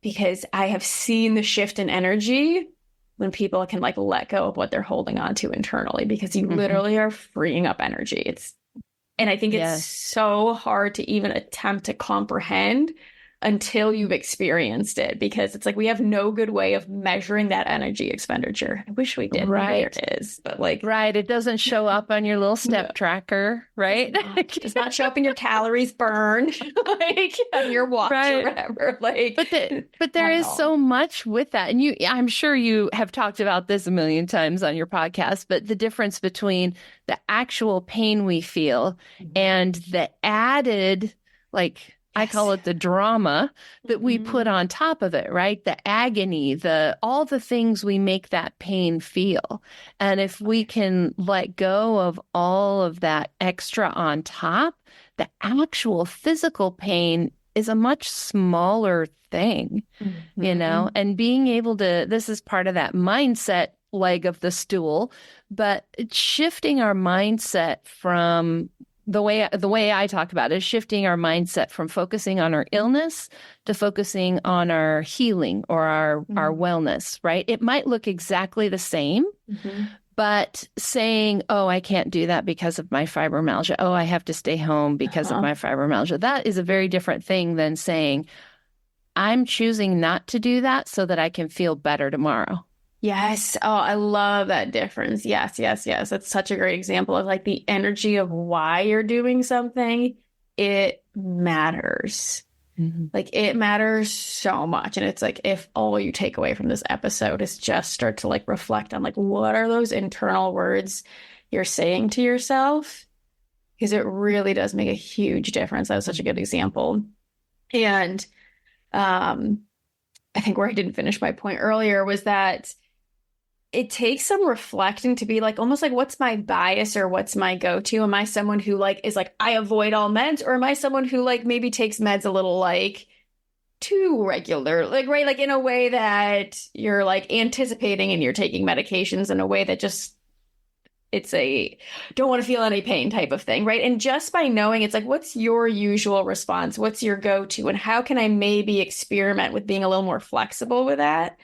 because I have seen the shift in energy when people can like let go of what they're holding on to internally, because you literally are freeing up energy. And I think it's so hard to even attempt to comprehend until you've experienced it, because it's like we have no good way of measuring that energy expenditure. I wish we did. Right. There it is. But like, right. It doesn't show up on your little step tracker, right? It does not show up in your calories burned, like on your watch or whatever. Like, but there is so much with that. And I'm sure you have talked about this a million times on your podcast, but the difference between the actual pain we feel and the added, like, I call it the drama that we put on top of it, right? The agony, all the things we make that pain feel. And if we can let go of all of that extra on top, the actual physical pain is a much smaller thing, and being able to, this is part of that mindset leg of the stool, but shifting our mindset from the way I talk about it is shifting our mindset from focusing on our illness to focusing on our healing or our wellness, right? It might look exactly the same, but saying, oh, I can't do that because of my fibromyalgia. Oh, I have to stay home because of my fibromyalgia. That is a very different thing than saying, I'm choosing not to do that so that I can feel better tomorrow. Yes. Oh, I love that difference. Yes. That's such a great example of like the energy of why you're doing something. It matters. Like it matters so much. And it's like, if all you take away from this episode is just start to like reflect on like, what are those internal words you're saying to yourself? Because it really does make a huge difference. That was such a good example. And I think where I didn't finish my point earlier was that it takes some reflecting to be like, almost like, what's my bias or what's my go-to? Am I someone who like is like, I avoid all meds? Or am I someone who like maybe takes meds a little like too regular, like, right? Like in a way that you're like anticipating and you're taking medications in a way that just, it's a don't want to feel any pain type of thing, right? And just by knowing, it's like, what's your usual response? What's your go-to? And how can I maybe experiment with being a little more flexible with that?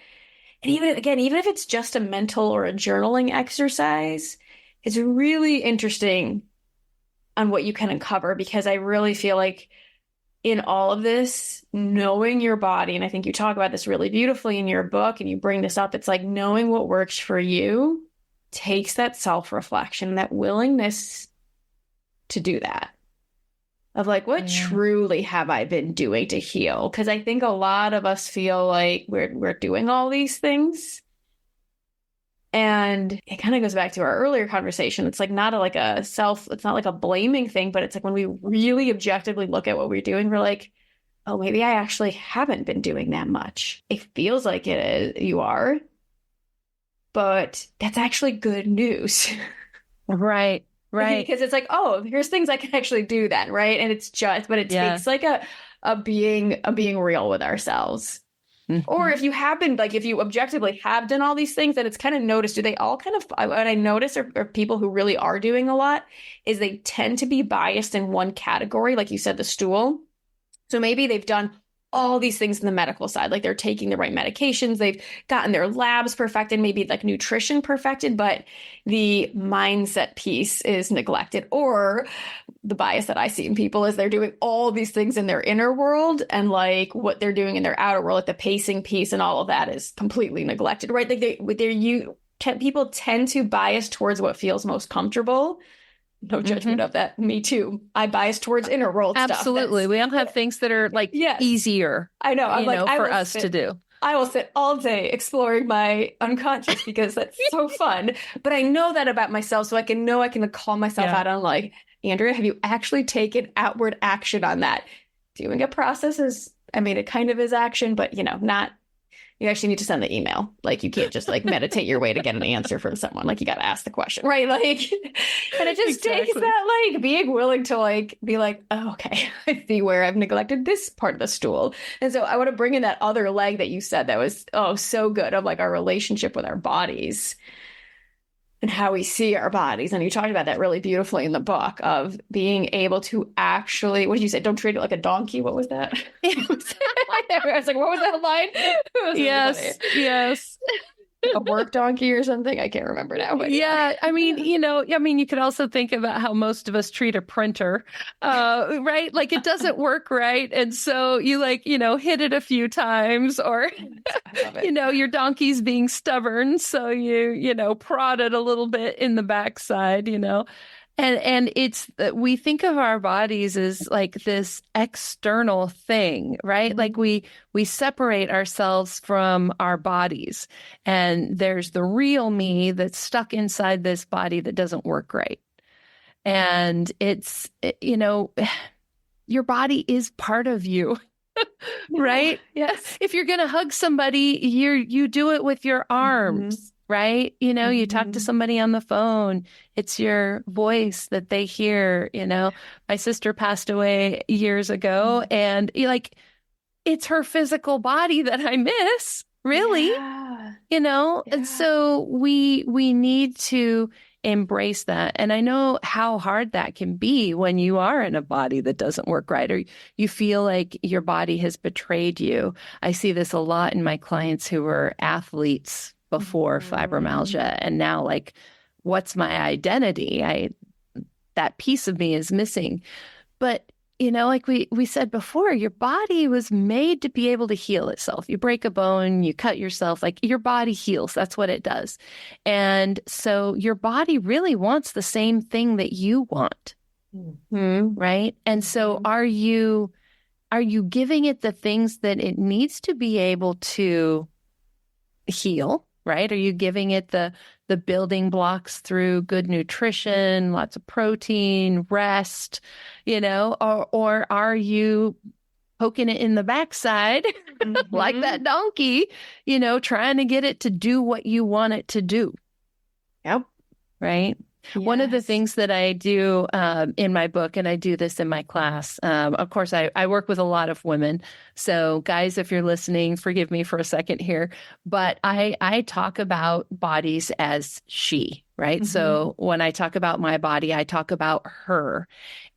And even if it's just a mental or a journaling exercise, it's really interesting on what you can uncover, because I really feel like in all of this, knowing your body, and I think you talk about this really beautifully in your book and you bring this up, it's like knowing what works for you takes that self-reflection, that willingness to do that. Of like, what truly have I been doing to heal? Because I think a lot of us feel like we're doing all these things. And it kind of goes back to our earlier conversation. It's like not it's not like a blaming thing, but it's like when we really objectively look at what we're doing, we're like, oh, maybe I actually haven't been doing that much. It feels like it is, you are, but that's actually good news. Right. Because it's like, oh, here's things I can actually do then, right? And it's just, but it takes like a being real with ourselves. Or if you have been, like, if you objectively have done all these things, then it's kind of noticed, do they all kind of, what I notice are people who really are doing a lot is they tend to be biased in one category, like you said, the stool. So maybe they've done all these things in the medical side, like they're taking the right medications, they've gotten their labs perfected, maybe like nutrition perfected, but the mindset piece is neglected. Or the bias that I see in people is they're doing all these things in their inner world, and like what they're doing in their outer world, like the pacing piece and all of that is completely neglected, right? Like people tend to bias towards what feels most comfortable. No judgment of that. Me too. I bias towards inner world stuff. Absolutely. We all have things that are like easier. I know. For us to do. I will sit all day exploring my unconscious because that's so fun. But I know that about myself, so I can call myself out on like, Andrea, have you actually taken outward action on that? Doing a process is, I mean, it kind of is action, but not. You actually need to send the email. Like, you can't just like meditate your way to get an answer from someone. Like, you got to ask the question, right? Like, and it just takes that like being willing to like be like, oh, okay, I see where I've neglected this part of the stool. And so I want to bring in that other leg that you said that was so good, of like our relationship with our bodies and how we see our bodies. And you talked about that really beautifully in the book, of being able to actually, what did you say? Don't treat it like a donkey. What was that? I was like, what was that line? Yes, yes. A work donkey or something? I can't remember now. But yeah, I mean, you could also think about how most of us treat a printer, right? Like, it doesn't work right. And so you hit it a few times, or, your donkey's being stubborn. So you prod it a little bit in the backside, And it's that we think of our bodies as like this external thing, right? Mm-hmm. Like we separate ourselves from our bodies, and there's the real me that's stuck inside this body that doesn't work right. And it's, your body is part of you. Right? Yes. If you're going to hug somebody, you do it with your arms. Mm-hmm. Right? You talk to somebody on the phone, it's your voice that they hear. My sister passed away years ago, and it's her physical body that I miss, really. Yeah. And so we need to embrace that. And I know how hard that can be when you are in a body that doesn't work right, or you feel like your body has betrayed you. I see this a lot in my clients who were athletes before fibromyalgia, and now like, what's my identity? That piece of me is missing. But like we said before, your body was made to be able to heal itself. You break a bone, you cut yourself, like, your body heals. That's what it does. And so your body really wants the same thing that you want. Mm-hmm. Right? And so are you giving it the things that it needs to be able to heal? Right? Are you giving it the building blocks through good nutrition, lots of protein, rest, or are you poking it in the backside like that donkey, trying to get it to do what you want it to do? Yep. Right? Yes. One of the things that I do in my book, and I do this in my class, of course, I work with a lot of women. So guys, if you're listening, forgive me for a second here, but I talk about bodies as she, right? Mm-hmm. So when I talk about my body, I talk about her.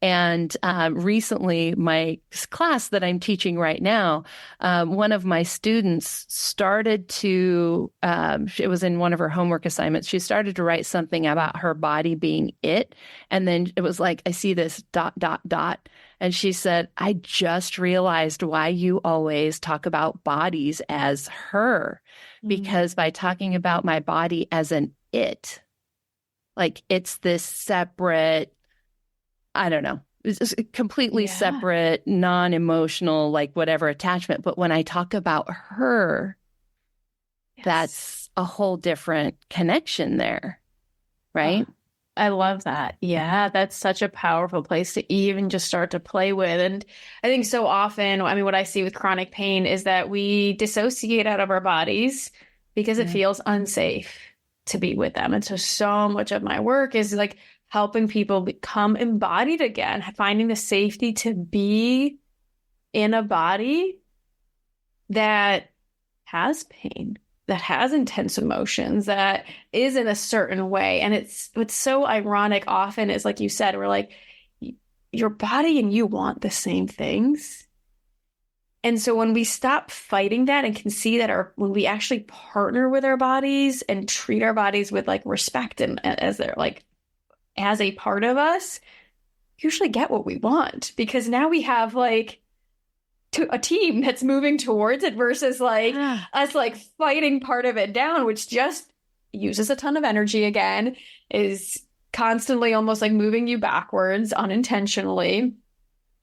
And recently, my class that I'm teaching right now, one of my students started to, it was in one of her homework assignments, she started to write something about her body being it. And then it was like, I see this ... And she said, I just realized why you always talk about bodies as her, because by talking about my body as an it, like it's this separate, I don't know, it's completely separate, non-emotional, like whatever attachment. But when I talk about her, that's a whole different connection there, right? I love that. Yeah, that's such a powerful place to even just start to play with. And I think so often, I mean, what I see with chronic pain is that we dissociate out of our bodies because it feels unsafe to be with them. And so much of my work is like helping people become embodied again, finding the safety to be in a body that has pain, that has intense emotions, that is in a certain way. And what's so ironic often is, like you said, we're like, your body and you want the same things. And so when we stop fighting that and can see that when we actually partner with our bodies and treat our bodies with like respect and as they're like, as a part of us, usually get what we want, because now we have like a team that's moving towards it versus like us like fighting part of it down, which just uses a ton of energy again, is constantly almost like moving you backwards unintentionally.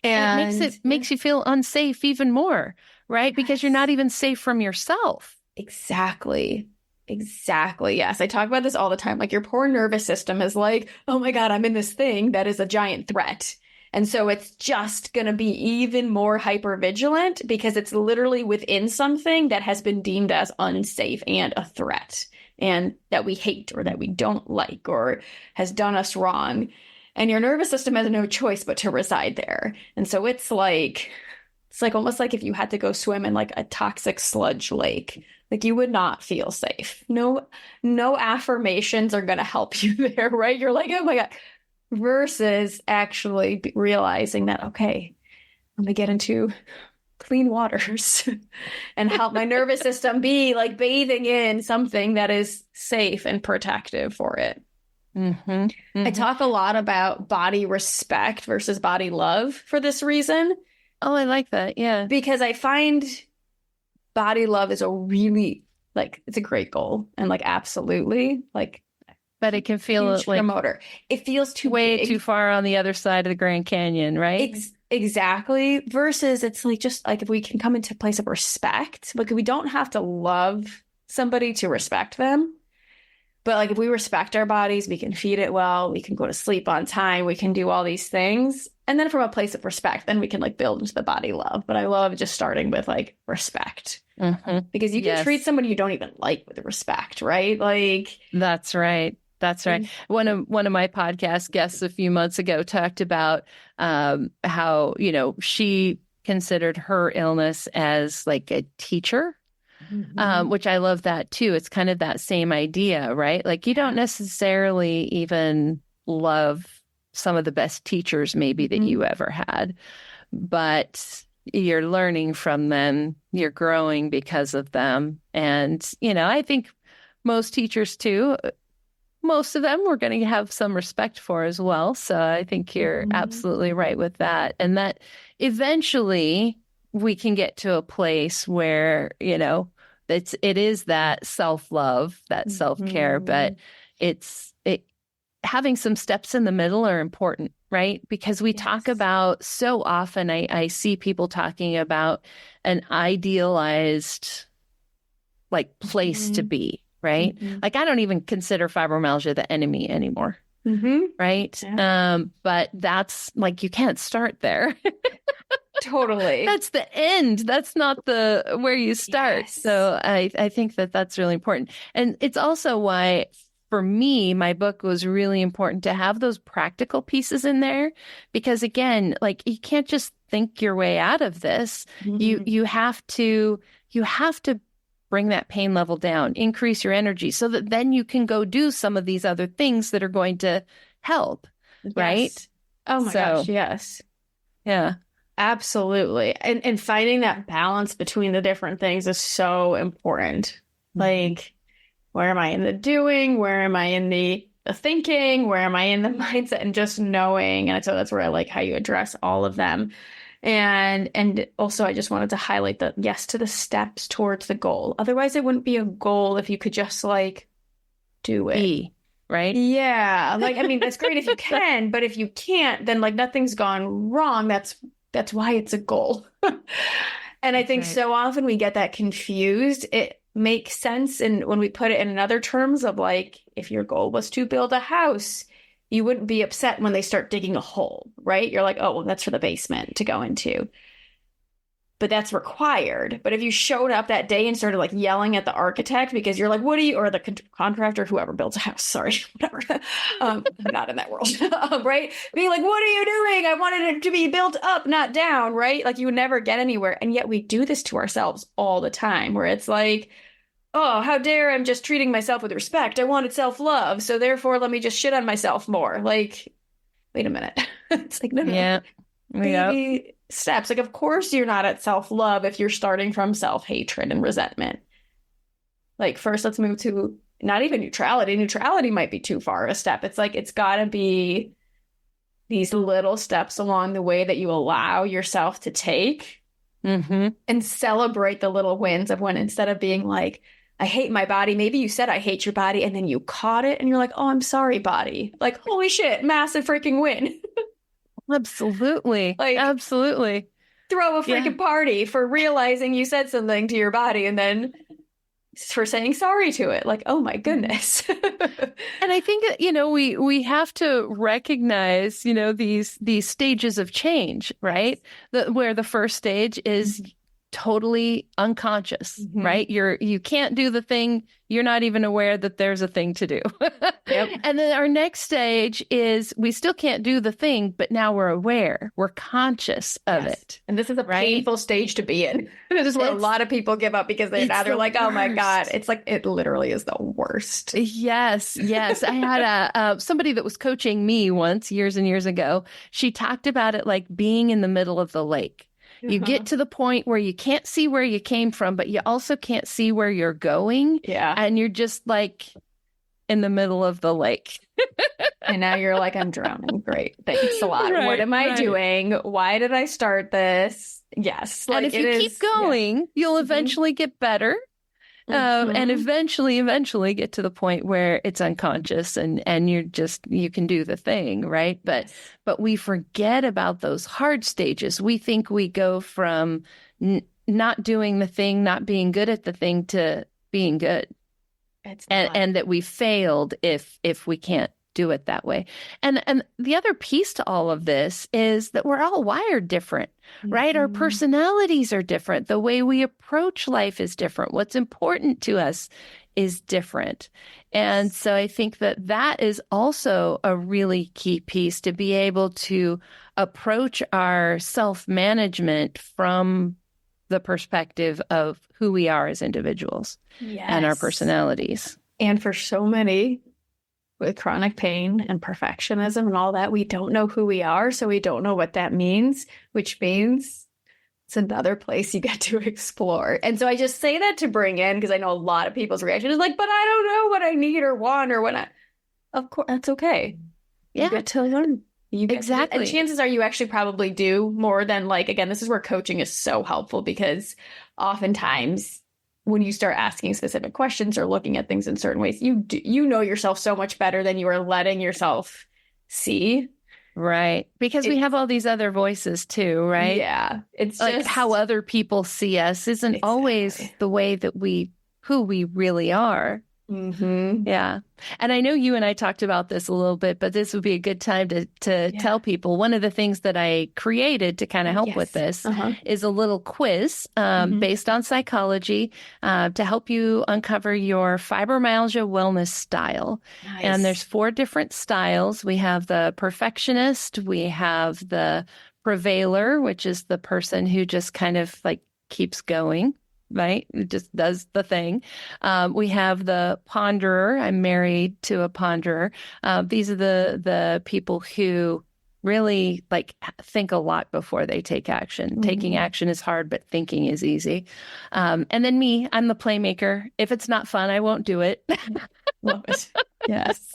And it makes you feel unsafe even more, right? Because you're not even safe from yourself. Exactly. Exactly. Yes. I talk about this all the time. Like your poor nervous system is like, oh my God, I'm in this thing that is a giant threat. And so it's just going to be even more hyper vigilant because it's literally within something that has been deemed as unsafe and a threat and that we hate or that we don't like or has done us wrong. And your nervous system has no choice but to reside there. And so it's like almost like if you had to go swim in like a toxic sludge lake, like you would not feel safe. No affirmations are going to help you there, right? You're like, oh my God. Versus actually realizing that, okay, I'm going to get into clean waters and help my nervous system be like bathing in something that is safe and protective for it. Mm-hmm. Mm-hmm. I talk a lot about body respect versus body love for this reason. Oh, I like that. Yeah. Because I find body love is a really, like, it's a great goal. And like, absolutely, like, but it can feel like promoter. It feels too far on the other side of the Grand Canyon, right? Exactly. Versus it's like, just like if we can come into a place of respect, like we don't have to love somebody to respect them. But like if we respect our bodies, we can feed it well, we can go to sleep on time, we can do all these things. And then from a place of respect, then we can like build into the body love. But I love just starting with like respect. Mm-hmm. Because you can treat somebody you don't even like with respect, right? Like that's right. That's right. One of my podcast guests a few months ago talked about how, she considered her illness as like a teacher. Mm-hmm. Which I love that too. It's kind of that same idea, right? Like you don't necessarily even love some of the best teachers maybe that you ever had, but you're learning from them, you're growing because of them. And, I think most teachers too, most of them we're going to have some respect for as well. So I think you're absolutely right with that. And that eventually we can get to a place where, it is that self-love, that self-care, but having some steps in the middle are important, right? Because we talk about so often, I see people talking about an idealized like place to be, right? Like I don't even consider fibromyalgia the enemy anymore. Right. Yeah. But that's like, you can't start there. Totally. That's the end. That's not where you start. Yes. So I think that's really important. And it's also why, for me, my book was really important to have those practical pieces in there, because again, like you can't just think your way out of this. You have to bring that pain level down, increase your energy so that then you can go do some of these other things that are going to help. Yes. Right? Oh my gosh. Yes. Yeah. Absolutely. And finding that balance between the different things is so important. Like, where am I in the doing? Where am I in the thinking? Where am I in the mindset? And just knowing. And so that's where I like how you address all of them. And also I just wanted to highlight that yes to the steps towards the goal. Otherwise it wouldn't be a goal if you could just like do it. Right? Yeah. Like, I mean, that's great if you can, but if you can't, then like nothing's gone wrong. That's why it's a goal. And I think so often we get that confused. It makes sense. And when we put it in other terms of like, if your goal was to build a house, you wouldn't be upset when they start digging a hole, right? You're like, oh, well, that's for the basement to go into. But that's required. But if you showed up that day and started like yelling at the architect because you're like, or the contractor, whoever builds a house, sorry, whatever. I'm not in that world, right? Being like, what are you doing? I wanted it to be built up, not down, right? Like you would never get anywhere. And yet we do this to ourselves all the time where it's like, oh, how dare I'm just treating myself with respect. I wanted self-love. So therefore, let me just shit on myself more. Like, wait a minute. It's like, no. Yeah. Baby steps. Like, of course you're not at self-love if you're starting from self-hatred and resentment. Like, first, let's move to not even neutrality. Neutrality might be too far a step. It's like, it's got to be these little steps along the way that you allow yourself to take and celebrate the little wins of when instead of being like, I hate my body. Maybe you said, I hate your body. And then you caught it and you're like, oh, I'm sorry, body. Like, holy shit, massive freaking win. Absolutely. Like, absolutely. throw a freaking party for realizing you said something to your body and then for saying sorry to it. Like, oh my goodness. And I think that, we have to recognize, these stages of change, right? Where the first stage is totally unconscious, right? You can't do the thing. You're not even aware that there's a thing to do. Yep. And then our next stage is we still can't do the thing, but now we're aware, we're conscious of it. And this is a painful stage to be in. This is where a lot of people give up because they're like, oh my God, it's like, it literally is the worst. Yes. I had somebody that was coaching me once years and years ago. She talked about it like being in the middle of the lake. You get to the point where you can't see where you came from, but you also can't see where you're going. Yeah. And you're just like in the middle of the lake. And now you're like, I'm drowning. Great. Thanks a lot. What am I doing? Why did I start this? Yes. Like, and if you keep going, you'll eventually get better. And eventually get to the point where it's unconscious and you can do the thing, right? But we forget about those hard stages. We think we go from not doing the thing, not being good at the thing to being good. And that we failed if we can't do it that way. And the other piece to all of this is that we're all wired different, right? Our personalities are different. The way we approach life is different. What's important to us is different. And so I think that is also a really key piece to be able to approach our self-management from the perspective of who we are as individuals and our personalities. And for so many with chronic pain and perfectionism and all that, we don't know who we are. So we don't know what that means, which means it's another place you get to explore. And so I just say that to bring in, because I know a lot of people's reaction is like, but I don't know what I need or want or what of course, that's okay. You get to learn. Exactly. And chances are you actually probably do more than like, again, this is where coaching is so helpful, because oftentimes when you start asking specific questions or looking at things in certain ways, you know yourself so much better than you are letting yourself see. Right. Because we have all these other voices too, right? Yeah. It's like just how other people see us isn't always the way that who we really are. Yeah. And I know you and I talked about this a little bit, but this would be a good time to tell people. One of the things that I created to kind of help with this is a little quiz based on psychology to help you uncover your fibromyalgia wellness style. Nice. And there's 4 different styles. We have the perfectionist, we have the prevailer, which is the person who just kind of like keeps going. Right? It just does the thing. We have the ponderer. I'm married to a ponderer. These are the people who really like think a lot before they take action. Taking action is hard, but thinking is easy. And then me, I'm the playmaker. If it's not fun, I won't do it. Love it. Yes.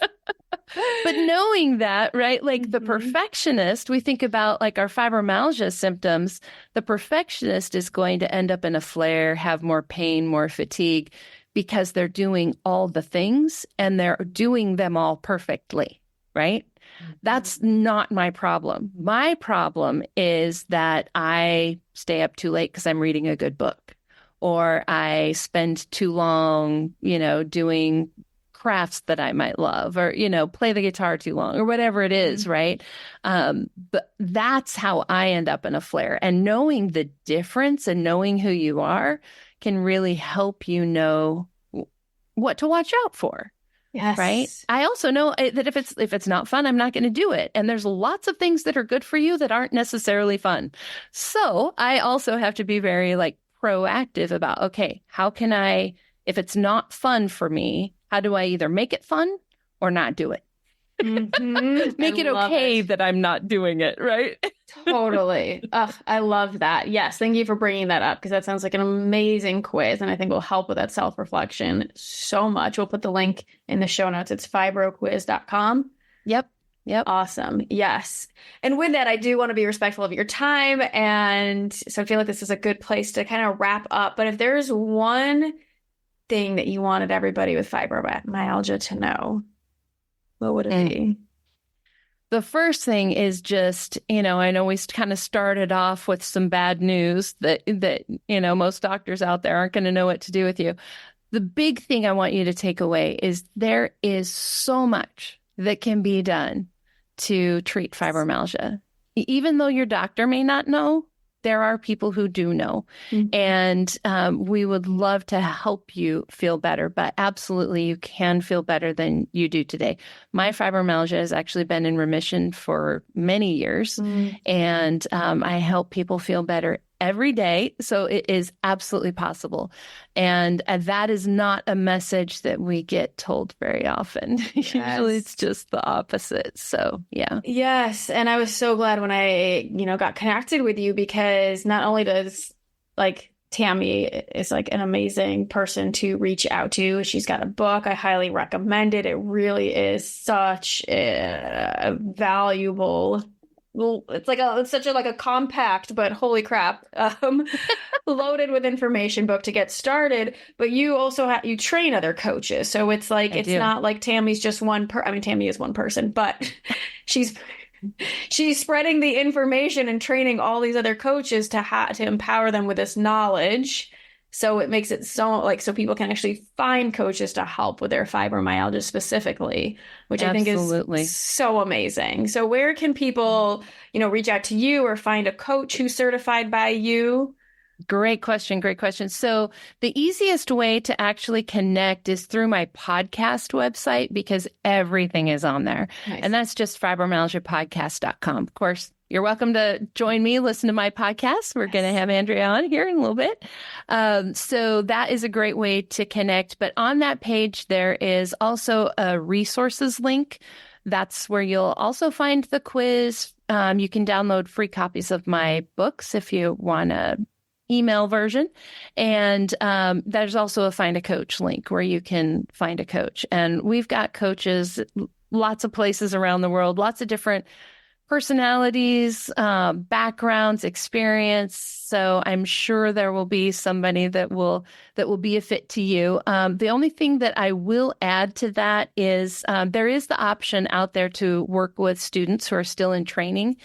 But knowing that, right, like the perfectionist, we think about like our fibromyalgia symptoms, the perfectionist is going to end up in a flare, have more pain, more fatigue, because they're doing all the things and they're doing them all perfectly, right? That's not my problem. My problem is that I stay up too late because I'm reading a good book, or I spend too long, doing crafts that I might love, or, play the guitar too long, or whatever it is, right? But that's how I end up in a flare. And knowing the difference and knowing who you are can really help you know what to watch out for. Yes. Right. I also know that if it's not fun, I'm not going to do it. And there's lots of things that are good for you that aren't necessarily fun. So I also have to be very like proactive about, okay, how can I, if it's not fun for me, how do I either make it fun or not do it? Make it okay that I'm not doing it, right? Totally. I love that. Yes. Thank you for bringing that up, because that sounds like an amazing quiz, and I think will help with that self-reflection so much. We'll put the link in the show notes. It's fibroquiz.com. Yep. Awesome. Yes. And with that, I do want to be respectful of your time. And so I feel like this is a good place to kind of wrap up. But if there's one thing that you wanted everybody with fibromyalgia to know, what would it be? The first thing is just, I know we kind of started off with some bad news that most doctors out there aren't going to know what to do with you. The big thing I want you to take away is there is so much that can be done to treat fibromyalgia. Even though your doctor may not know, there are people who do know. Mm-hmm. And we would love to help you feel better, but absolutely you can feel better than you do today. My fibromyalgia has actually been in remission for many years, and I help people feel better every day. So it is absolutely possible. And that is not a message that we get told very often. Yes. Usually it's just the opposite. So, yeah. Yes. And I was so glad when I, got connected with you, because not only does Tami is an amazing person to reach out to. She's got a book. I highly recommend it. It really is such a valuable, it's such a compact, but holy crap, loaded with information book to get started. But you also you train other coaches. So it's not like Tami's just Tami is one person, but she's spreading the information and training all these other coaches to empower them with this knowledge. So it makes it so people can actually find coaches to help with their fibromyalgia specifically, which Absolutely. I think is so amazing. So where can people, reach out to you or find a coach who's certified by you? Great question. Great question. So the easiest way to actually connect is through my podcast website, because everything is on there. Nice. And that's just fibromyalgiapodcast.com. Of course, you're welcome to join me, listen to my podcast. We're going to have Andrea on here in a little bit. So that is a great way to connect. But on that page, there is also a resources link. That's where you'll also find the quiz. You can download free copies of my books if you want to email version. And there's also a Find a Coach link where you can find a coach. And we've got coaches, lots of places around the world, lots of different personalities, backgrounds, experience. So I'm sure there will be somebody that will be a fit to you. The only thing that I will add to that is there is the option out there to work with students who are still in training.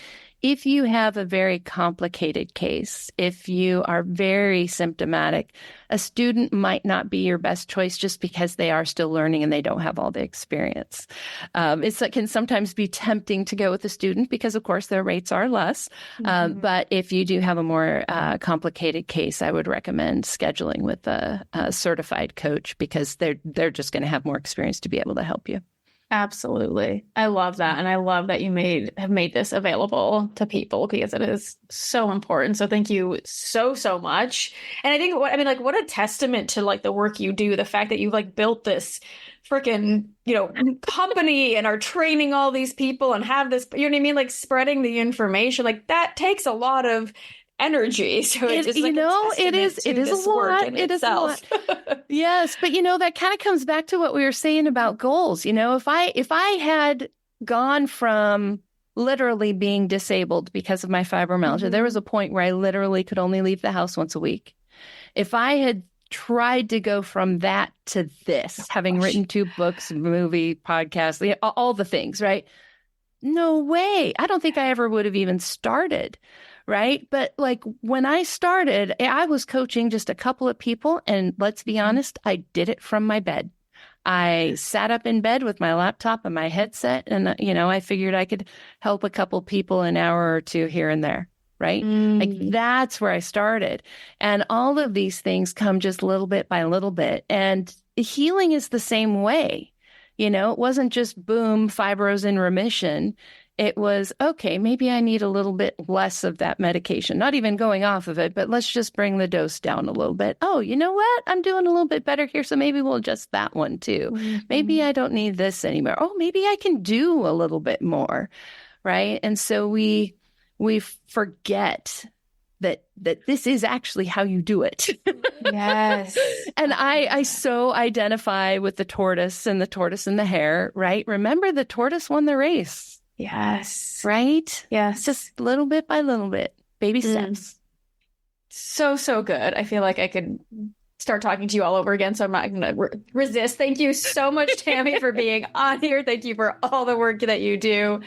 If you have a very complicated case, if you are very symptomatic, a student might not be your best choice just because they are still learning and they don't have all the experience. It can sometimes be tempting to go with a student because, of course, their rates are less. But if you do have a more complicated case, I would recommend scheduling with a certified coach, because they're just going to have more experience to be able to help you. Absolutely. I love that. And I love that you have made this available to people, because it is so important. So thank you so much. And I think what a testament to the work you do, the fact that you've built this freaking, company and are training all these people and have this, you know what I mean? Spreading the information, that takes a lot of energy. So it is it is a lot. It is a lot. Yes. But that kind of comes back to what we were saying about goals. If I had gone from literally being disabled because of my fibromyalgia, there was a point where I literally could only leave the house once a week. If I had tried to go from that to this, having written 2 books, movie, podcast, all the things, right? No way. I don't think I ever would have even started. Right. But when I started, I was coaching just a couple of people. And let's be honest, I did it from my bed. I sat up in bed with my laptop and my headset. And, I figured I could help a couple people an hour or 2 here and there. Right. That's where I started. And all of these things come just little bit by little bit. And healing is the same way. It wasn't just boom, fibro's in remission. It was, okay, maybe I need a little bit less of that medication, not even going off of it, but let's just bring the dose down a little bit. Oh, you know what? I'm doing a little bit better here, so maybe we'll adjust that one too. Maybe I don't need this anymore. Oh, maybe I can do a little bit more, right? And so we forget that this is actually how you do it. Yes. And I so identify with the tortoise and the hare, right? Remember, the tortoise won the race. Yes. Right? Yes. Just little bit by little bit, baby steps. So good. I feel like I could start talking to you all over again, so I'm not going to resist. Thank you so much, Tami, for being on here. Thank you for all the work that you do.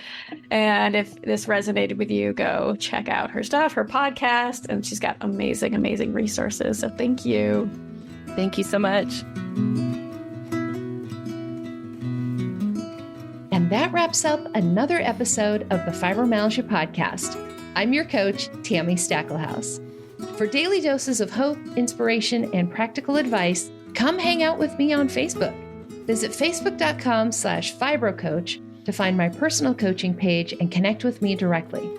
And if this resonated with you, go check out her stuff, her podcast, and she's got amazing, amazing resources. So thank you. Thank you so much. And that wraps up another episode of the Fibromyalgia Podcast. I'm your coach, Tami Stackelhouse. For daily doses of hope, inspiration, and practical advice, come hang out with me on Facebook. Visit facebook.com/fibrocoach to find my personal coaching page and connect with me directly.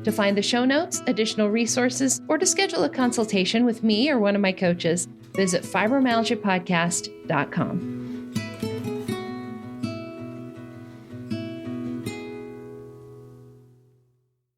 To find the show notes, additional resources, or to schedule a consultation with me or one of my coaches, visit fibromyalgiapodcast.com.